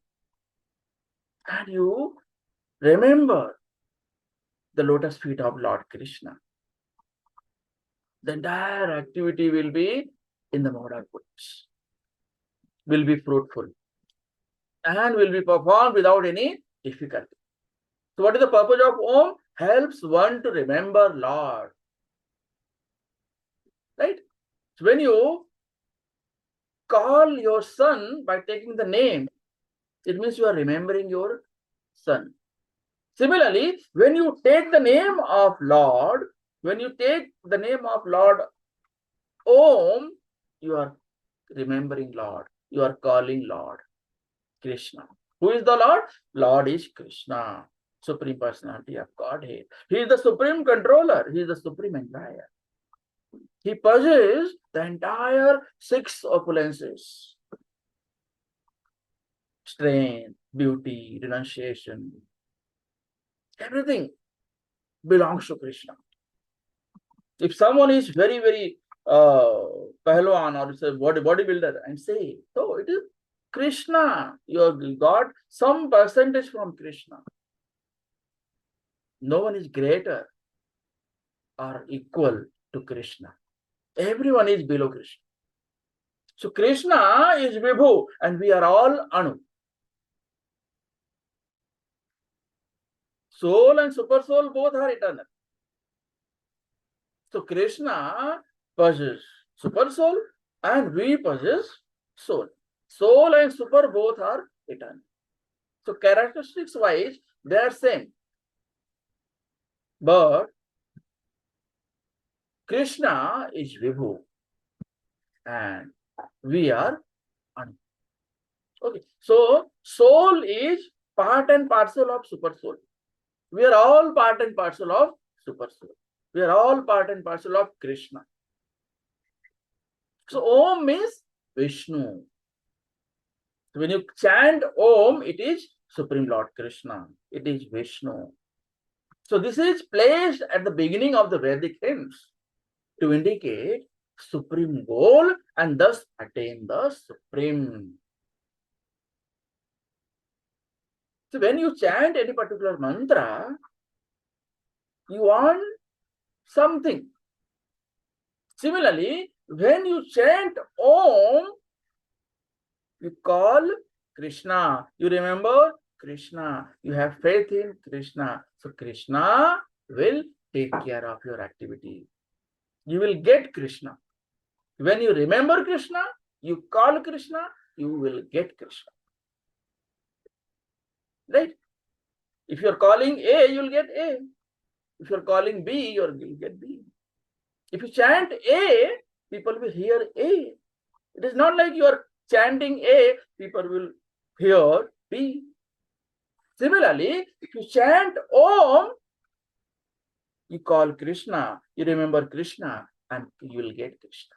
and you remember the lotus feet of Lord Krishna, the entire activity will be in the mode of goodness, will be fruitful, and will be performed without any difficulty. So, what is the purpose of Om? Helps one to remember Lord. Right? So, when you call your son by taking the name, it means you are remembering your son. Similarly, when you take the name of Lord, when you take the name of Lord Om, you are remembering Lord. You are calling Lord Krishna. Who is the Lord? Lord is Krishna, Supreme Personality of Godhead. He is the Supreme Controller. He is the Supreme Empire. He possesses the entire six opulences: strength, beauty, renunciation. Everything belongs to Krishna. If someone is very, very Pahloan or it's a bodybuilder and say, so it is Krishna. You have got some percentage from Krishna. No one is greater or equal to Krishna. Everyone is below Krishna. So Krishna is Vibhu and we are all Anu. Soul and super soul both are eternal. So Krishna possesses super soul and we possess soul. Soul and super both are eternal. So characteristics wise, they are same. But Krishna is Vibhu and we are Anu. Okay. So soul is part and parcel of super soul. We are all part and parcel of super soul. We are all part and parcel of Krishna. So Om means Vishnu. So when you chant Om, it is Supreme Lord Krishna. It is Vishnu. So this is placed at the beginning of the Vedic hymns to indicate supreme goal and thus attain the supreme. So when you chant any particular mantra, you want something. Similarly, when you chant Om, you call Krishna. You remember Krishna. You have faith in Krishna. So Krishna will take care of your activity. You will get Krishna. When you remember Krishna, you call Krishna, you will get Krishna. Right? If you're calling A, you'll get A. If you're calling B, you'll get B. If you chant A, people will hear A. It is not like you are chanting A, people will hear B. Similarly, if you chant Om, you call Krishna, you remember Krishna, and you will get Krishna.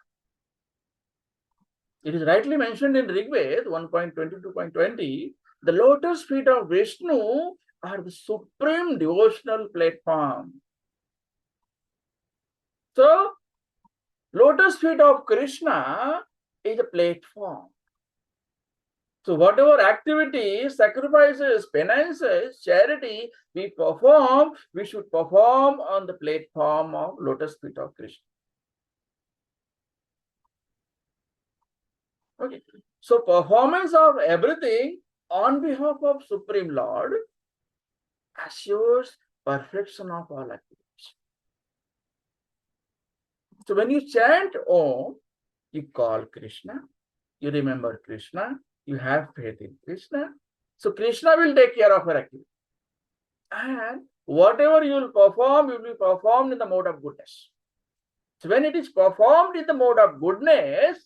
It is rightly mentioned in Rigved 1.22.20, the lotus feet of Vishnu are the supreme devotional platform. So, lotus feet of Krishna is a platform. So, whatever activities, sacrifices, penances, charity we perform, we should perform on the platform of lotus feet of Krishna. Okay. So performance of everything on behalf of Supreme Lord assures perfection of all activities. So when you chant Om, you call Krishna, you remember Krishna, you have faith in Krishna. So Krishna will take care of your activity. And whatever you will perform, will be performed in the mode of goodness. So when it is performed in the mode of goodness,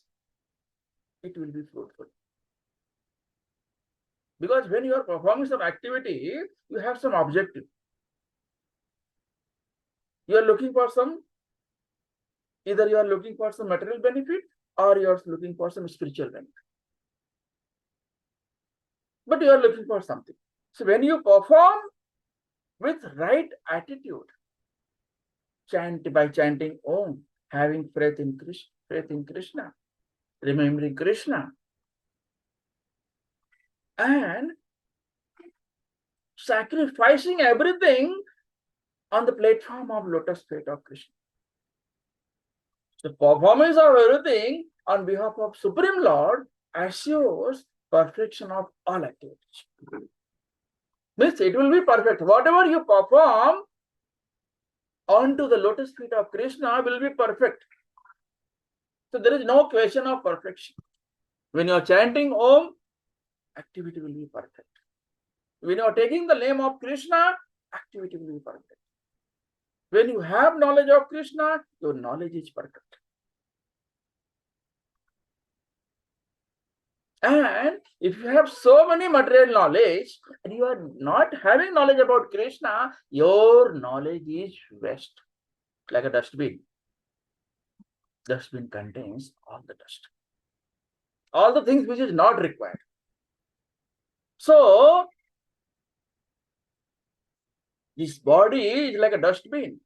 it will be fruitful. Because when you are performing some activity, you have some objective. You are looking for some, either you are looking for some material benefit or you are looking for some spiritual benefit. But you are looking for something. So when you perform with right attitude, by chanting Om, having faith in Krishna, remembering Krishna, and sacrificing everything on the platform of lotus feet of Krishna. The performance of everything on behalf of Supreme Lord assures perfection of all activities. Means it will be perfect. Whatever you perform onto the lotus feet of Krishna will be perfect. So there is no question of perfection. When you are chanting Om, activity will be perfect. When you are taking the name of Krishna, activity will be perfect. When you have knowledge of Krishna, your knowledge is perfect. And if you have so many material knowledge and you are not having knowledge about Krishna, your knowledge is waste, like a dustbin. Dustbin contains all the dust, all the things which is not required. So this body is like a dustbin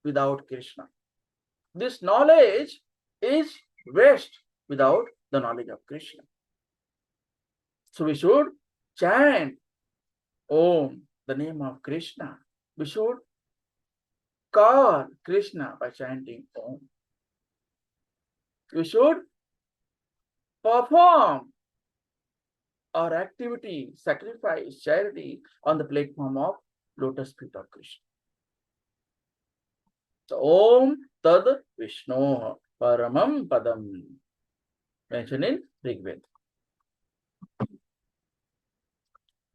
without Krishna. This knowledge is waste without the knowledge of Krishna. So we should chant Om, the name of Krishna. We should call Krishna by chanting Om. We should perform our activity, sacrifice, charity on the platform of lotus feet of Krishna. So Om Tad Vishnu Paramam Padam, mentioned in Rig Veda.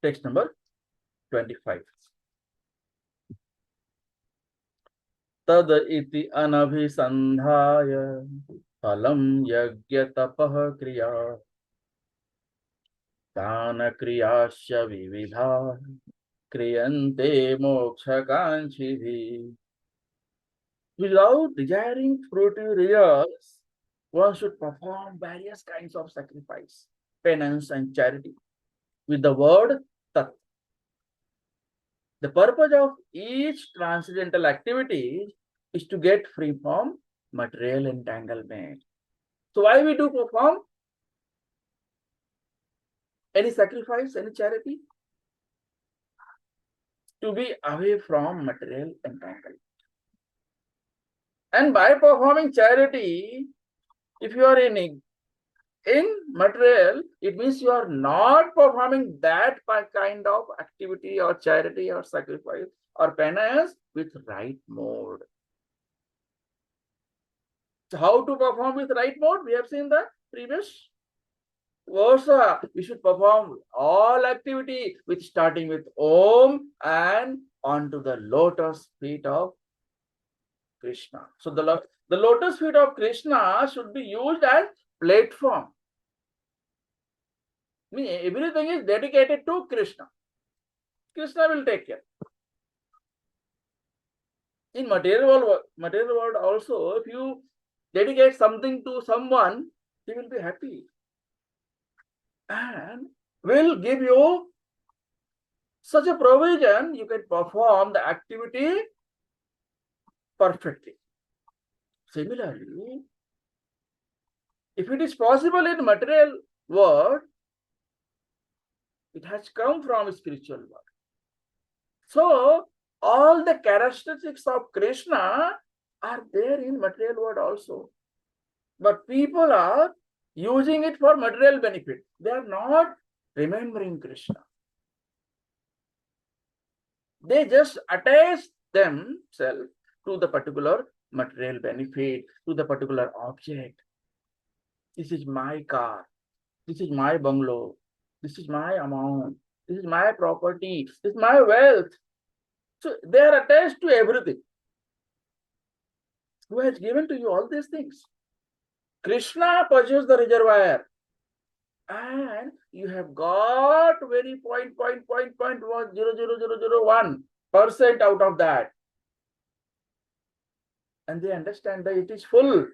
Text number 25. Tad iti anabhisandhaya phalam yagya tapah kriya dana kriyasya vividha kriyante moksha kanchibhi. Without desiring fruitive results, one should perform various kinds of sacrifice, penance, and charity with the word Tat. The purpose of each transcendental activity is to get free from material entanglement. So why we do perform any sacrifice, any charity? To be away from material entanglement. And by performing charity, if you are in material, it means you are not performing that kind of activity or charity or sacrifice or penance with right mode. So how to perform with right mode? We have seen the previous verse. We should perform all activity with starting with Om and onto the lotus feet of Krishna. So the lotus feet of Krishna should be used as platform. I mean, everything is dedicated to Krishna. Krishna will take care. In material world also, if you dedicate something to someone, he will be happy and will give you such a provision you can perform the activity perfectly. Similarly, if it is possible in material world, it has come from spiritual world. So all the characteristics of Krishna are there in material world also. But people are using it for material benefit. They are not remembering Krishna. They just attach themselves to the particular material benefit, to the particular object. This is my car. This is my bungalow. This is my amount. This is my property. This is my wealth. So they are attached to everything. Who has given to you all these things? Krishna purchased the reservoir, and you have got very 0.000001% out of that. And they understand that it is full.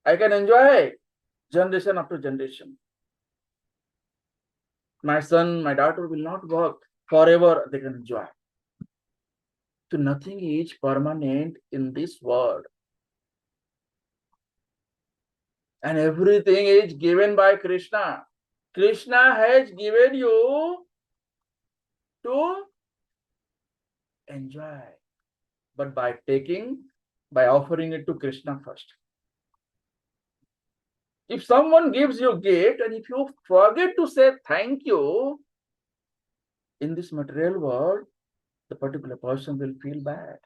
I can enjoy generation after generation. My son, my daughter will not work forever. They can enjoy. So nothing is permanent in this world. And everything is given by Krishna. Krishna has given you to enjoy. But by offering it to Krishna first. If someone gives you a gift and if you forget to say thank you, in this material world, the particular person will feel bad.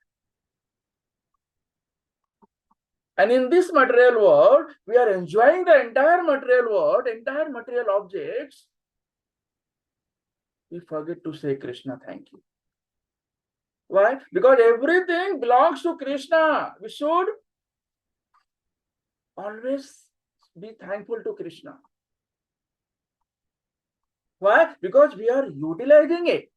And in this material world, we are enjoying the entire material world, entire material objects. We forget to say Krishna, thank you. Why? Because everything belongs to Krishna. We should always be thankful to Krishna. Why? Because we are utilizing it.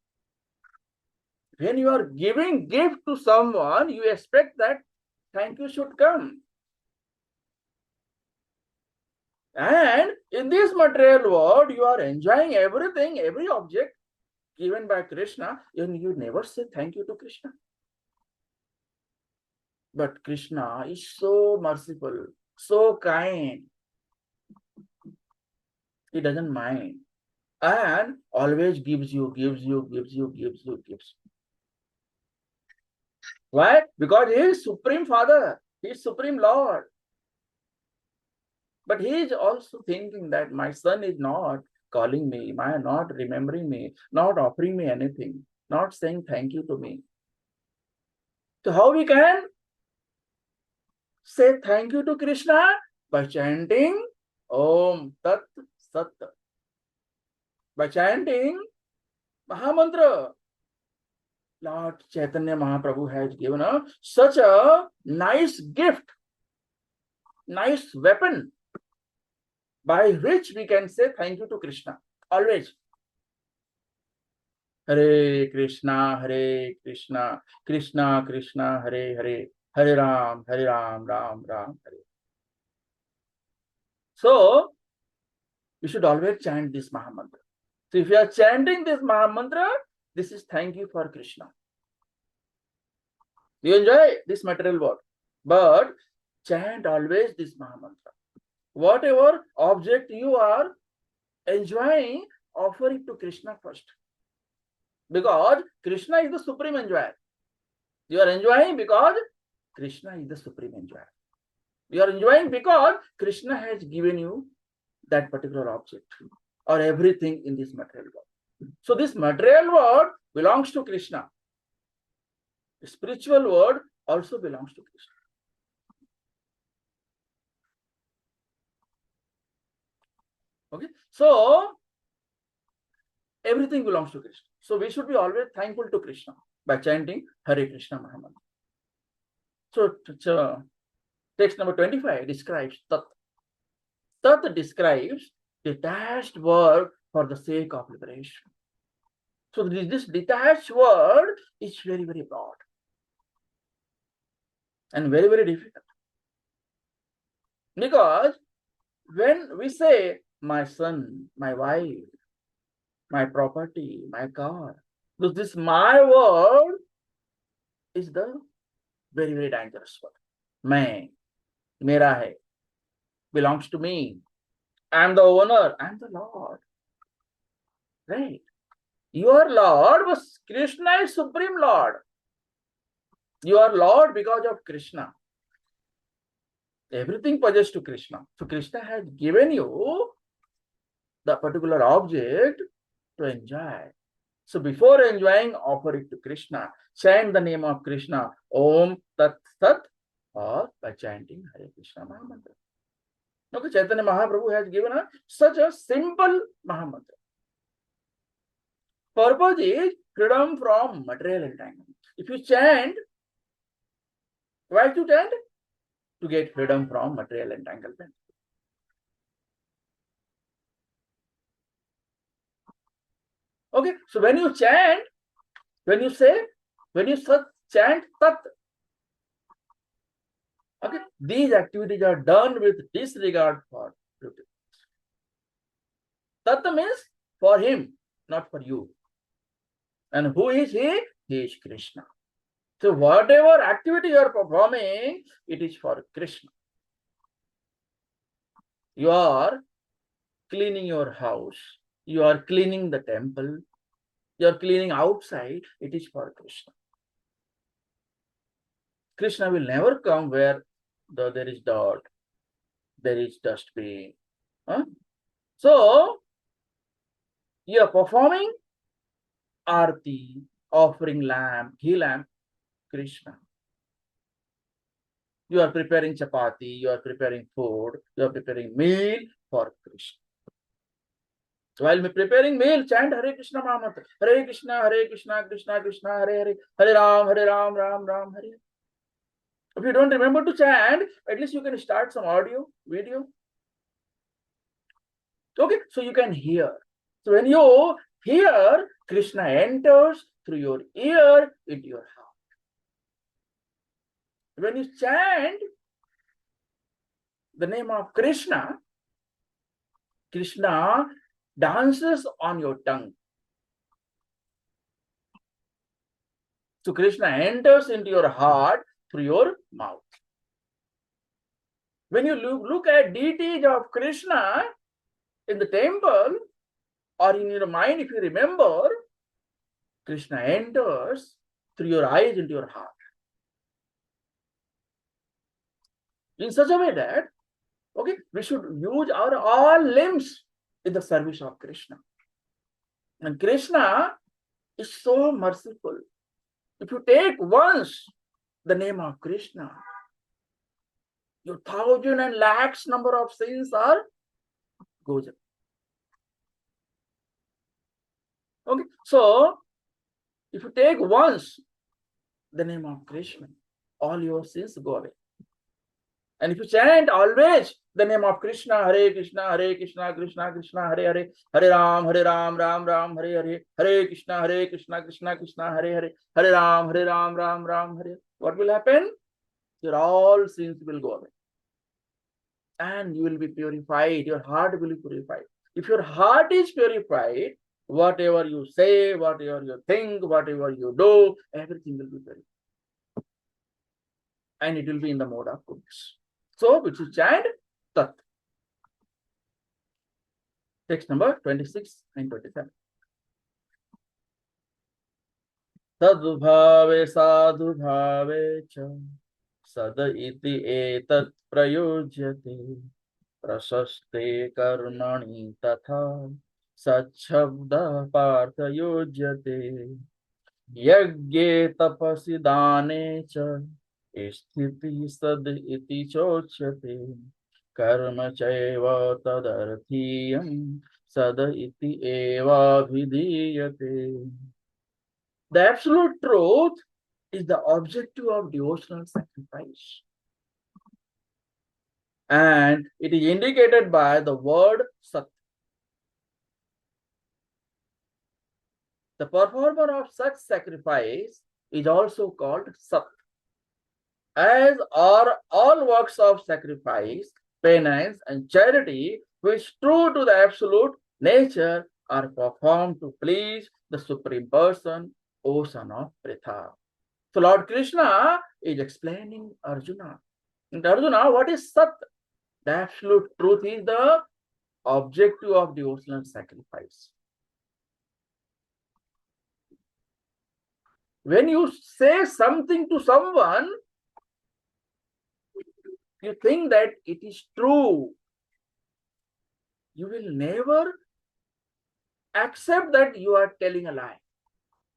When you are giving gift to someone, you expect that thank you should come. And in this material world, you are enjoying everything, every object given by Krishna, and you never say thank you to Krishna. But Krishna is so merciful, so kind. He doesn't mind. And always gives you. Why? Because he is Supreme Father. He is Supreme Lord. But he is also thinking that my son is not calling me, not remembering me, not offering me anything, not saying thank you to me. So how we can say thank you to Krishna? By chanting Om Tat Sat. By chanting Mahamantra. Lord Chaitanya Mahaprabhu has given us such a nice gift, nice weapon, by which we can say thank you to Krishna. Always. Hare Krishna, Krishna Krishna, Hare Ram, Ram Ram, Hare. So, we should always chant this Mahamantra. So, if you are chanting this Mahamantra, this is thank you for Krishna. You enjoy this material world, but chant always this Mahamantra. Whatever object you are enjoying, offer it to Krishna first. Because Krishna is the supreme enjoyer. You are enjoying because Krishna is the supreme enjoyer. You are enjoying because Krishna has given you that particular object or everything in this material world. So this material world belongs to Krishna. The spiritual world also belongs to Krishna. Okay, so everything belongs to Krishna. So we should be always thankful to Krishna by chanting Hare Krishna Mahamantra. So text number 25 describes Tat. Tat describes detached work for the sake of liberation. So this detached word is very, very broad and very, very difficult. Because when we say my son, my wife, my property, my car, this my word is the very, very dangerous word. Main, mera hai, belongs to me. I am the owner, I am the Lord. Right? You are Lord, but Krishna is Supreme Lord. You are Lord because of Krishna. Everything possessed to Krishna. So Krishna has given you the particular object to enjoy. So before enjoying, offer it to Krishna. Chant the name of Krishna, Om Tat Sat, or by chanting Hare Krishna Mahamantra. Okay, Chaitanya Mahaprabhu has given us such a simple Mahamantra. Purpose is freedom from material entanglement. If you chant, why to chant? To get freedom from material entanglement. Okay, so when you chant, when you chant Tat, okay, these activities are done with disregard for beauty. Tat means for him, not for you. And who is he? He is Krishna. So whatever activity you are performing, it is for Krishna. You are cleaning your house, you are cleaning the temple, you are cleaning outside, it is for Krishna. Krishna will never come where there is dirt, there is dustbin. Huh? So you are performing arti, offering lamp, ghee lamp, Krishna. You are preparing chapati, you are preparing food, you are preparing meal for Krishna. While preparing meal, chant Hare Krishna Mahamantra. Hare Krishna, Krishna Krishna, Hare Hare, Hare Ram, Ram Ram, Hare. If you don't remember to chant, at least you can start some audio, video. Okay, so you can hear. So when you hear, Krishna enters through your ear into your heart. When you chant the name of Krishna, Krishna dances on your tongue. So Krishna enters into your heart through your mouth. When you look at deities of Krishna in the temple or in your mind, if you remember, Krishna enters through your eyes into your heart. In such a way that, okay, we should use our all limbs in the service of Krishna. And Krishna is so merciful. If you take once the name of Krishna, your thousand and lakhs number of sins are goes up. Okay, so if you take once the name of Krishna, all your sins go away. And if you chant always the name of Krishna, Krishna, Krishna Krishna, Hare Hare, Hare Ram, Ram Ram, Hare Hare, Hare Krishna, Krishna Krishna, Hare Hare, Hare Ram, Ram Ram, Hare. What will happen? Your all sins will go away. And you will be purified. Your heart will be purified. If your heart is purified, whatever you say, whatever you think, whatever you do, everything will be purified. And it will be in the mode of goodness. So, which is chant Tat. Text number 26 and 27. Tadubhave sadhubhave cha sada iti etat prayujyate prasaste karmani tatha sachabda parthayujyate yagye tapasi dane cha स्थिति सद इति चोच्यते कर्म चैव तदर्थीयं सद इति एवाभिधीयते. The absolute truth is the objective of devotional sacrifice, and it is indicated by the word Sat. The performer of such sacrifice is also called Sat. As are all works of sacrifice, penance, and charity, which true to the absolute nature are performed to please the Supreme Person, O son of Pritha. So Lord Krishna is explaining Arjuna. And Arjuna, what is Sat? The absolute truth is the objective of devotional sacrifice. When you say something to someone, you think that it is true, you will never accept that you are telling a lie.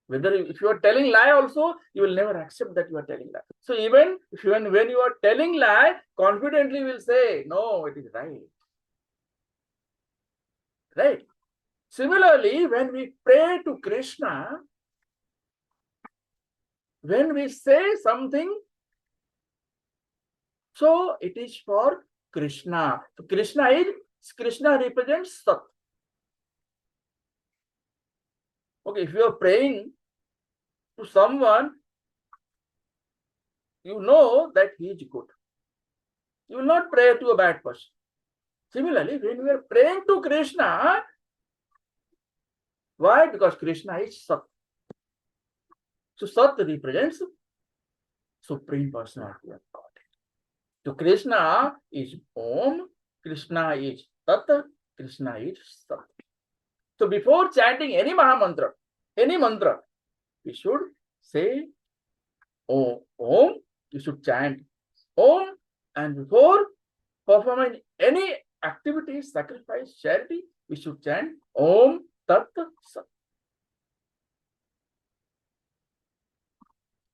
If you are telling lie also, you will never accept that you are telling lie. So even when you are telling lie, confidently will say, no, it is right. Right? Similarly, when we pray to Krishna, when we say something, so it is for Krishna. So Krishna represents Sat. Okay, if you are praying to someone, you know that he is good. You will not pray to a bad person. Similarly, when we are praying to Krishna, why? Because Krishna is Sat. So Sat represents Supreme Personality of God. So Krishna is Om, Krishna is Tat, Krishna is Sat. So before chanting any Mahamantra, any mantra, we should say Om. Om, you should chant Om, and before performing any activity, sacrifice, charity, we should chant Om Tat Sat.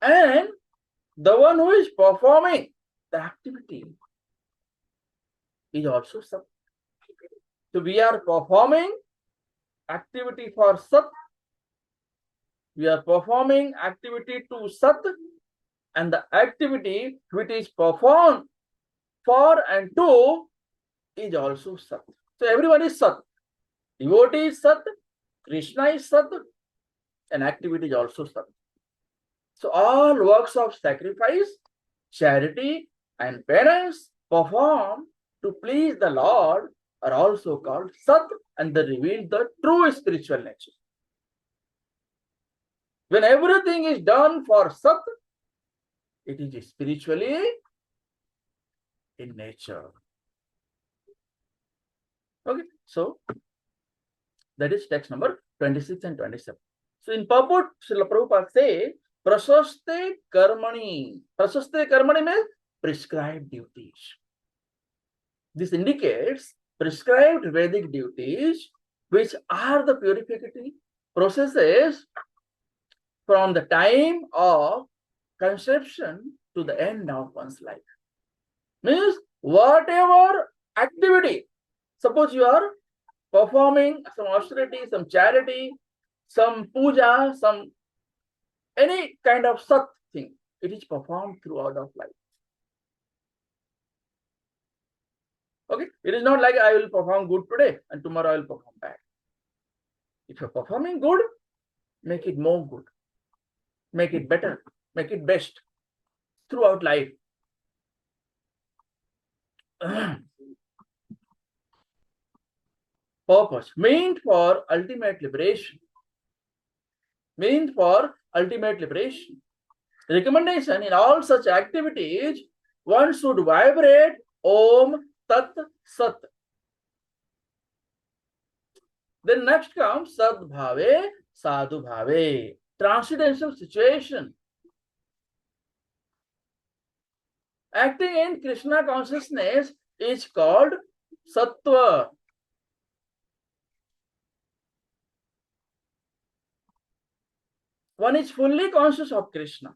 And the one who is performing the activity is also Sat. So we are performing activity for Sat. We are performing activity to Sat, and the activity which is performed for and to is also Sat. So everyone is Sat. Devotee is Sat, Krishna is Sat, and activity is also Sat. So all works of sacrifice, charity, and penance performed to please the Lord are also called Sat, and they reveal the true spiritual nature. When everything is done for Sat, it is spiritually in nature. Okay, so that is text number 26 and 27. So in purport, Srila Prabhupada says, Prasaste Karmani. Prasaste Karmani means prescribed duties. This indicates prescribed Vedic duties, which are the purificatory processes from the time of conception to the end of one's life. Means whatever activity, suppose you are performing some austerity, some charity, some puja, some any kind of Sat thing, it is performed throughout of life. Okay, it is not like I will perform good today and tomorrow I will perform bad. If you're performing good, make it more good, make it better, make it best throughout life. Purpose, meant for ultimate liberation. Meant for ultimate liberation. Recommendation in all such activities, one should vibrate Om Tat Sat. Then next comes Sadbhave, Sadhubhave. Transcendental situation. Acting in Krishna consciousness is called Sattva. One is fully conscious of Krishna.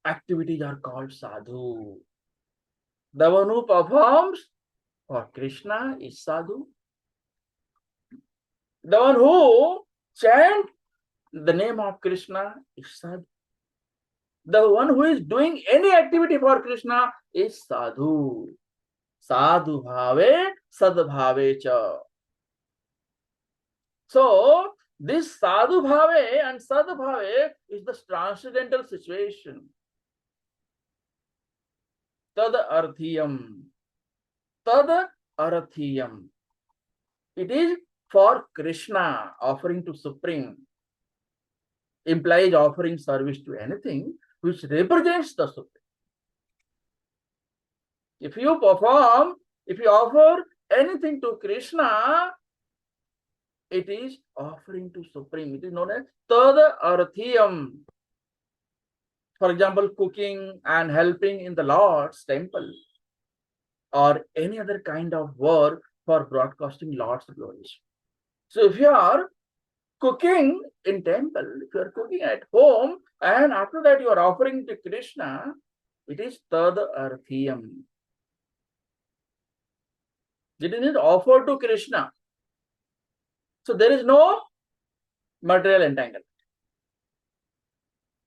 Activities are called sadhu. The one who performs for Krishna is sadhu. The one who chants the name of Krishna is sadhu. The one who is doing any activity for Krishna is sadhu. Sadhu bhave, sadbhave cha. So this sadhu bhave and sadbhave is the transcendental situation. Tad arthiyam. Tad arthiyam. It is for Krishna, offering to Supreme. Implies offering service to anything which represents the Supreme. If you offer anything to Krishna, it is offering to Supreme. It is known as Tad Arthiyam. For example, cooking and helping in the Lord's temple or any other kind of work for broadcasting Lord's glories. So if you are cooking in temple, if you are cooking at home, and after that you are offering to Krishna, it is tad arthiyam. It is offered to Krishna. So there is no material entanglement.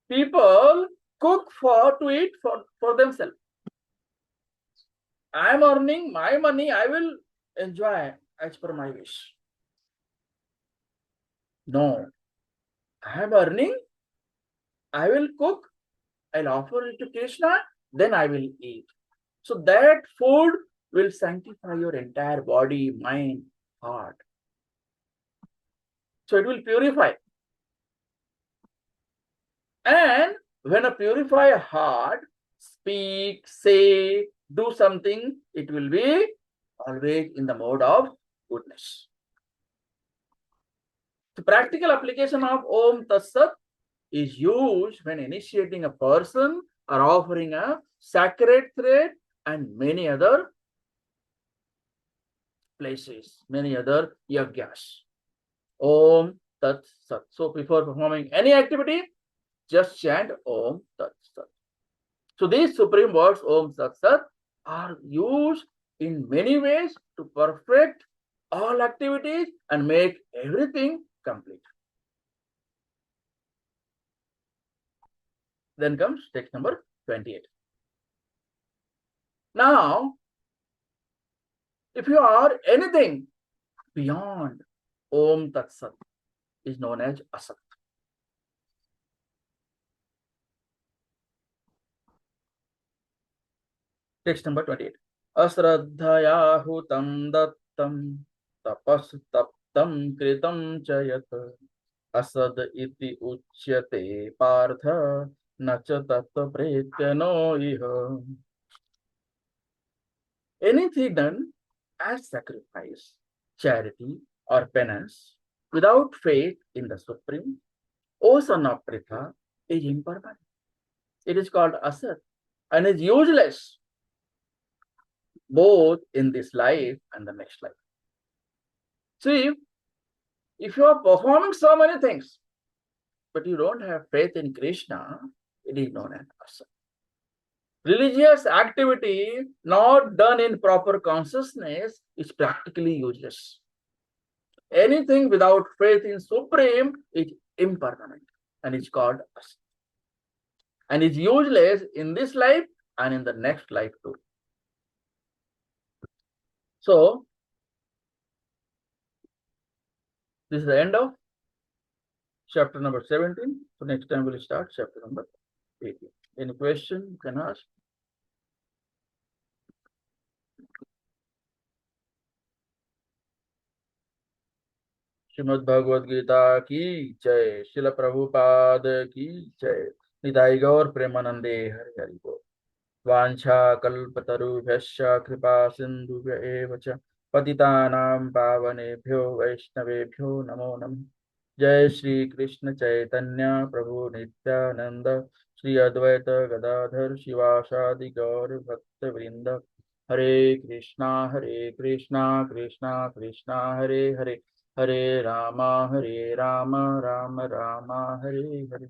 People cook to eat for themselves. I am earning my money, I will enjoy as per my wish. No. I am earning, I will cook, I'll offer it to Krishna, then I will eat. So that food will sanctify your entire body, mind, heart. So it will purify. And when a purified heart speak, say, do something, it will be always in the mode of goodness. The practical application of Om Tat Sat is used when initiating a person or offering a sacred thread and many other places, many other yagyas. Om Tat Sat. So before performing any activity, just chant Om Tat Sat. So these supreme words Om Tat Sat are used in many ways to perfect all activities and make everything complete. Then comes text number 28. Now, if you are anything beyond Om Tat Sat, is known as Asat. Text number 28. Asraddhaya hutam dattam tapas taptam kritam chayat asad iti uchyate partha nacha tattva pretyano iha. Anything done as sacrifice, charity, or penance without faith in the Supreme, O son of Pritha, is impermanent. It is called asat and is useless both in this life and the next life. See, if you are performing so many things, but you don't have faith in Krishna, it is known as asat. Religious activity not done in proper consciousness is practically useless. Anything without faith in Supreme is impermanent and it's called asat. And is useless in this life and in the next life too. So, this is the end of chapter number 17. So, next time we'll start chapter number 18. Any question you can ask? Shrimad Bhagavad Gita की जय। श्रील प्रभुपाद की जय। निताई गौर प्रेमानंदे हरि हरि बोल। वाञ्छा कल्पतरुभ्यश्च कृपा सिन्धुभ्य एव च पतितानां पावनेभ्यो वैष्णवेभ्यो नमो नमः। जय श्री कृष्ण चैतन्य प्रभु नित्यानंद श्री अद्वैत गदाधर शिवासादि गौर भक्त वृंद। हरे कृष्णा कृष्णा कृष्णा हरे हरे, हरे राम राम राम हरे हरे।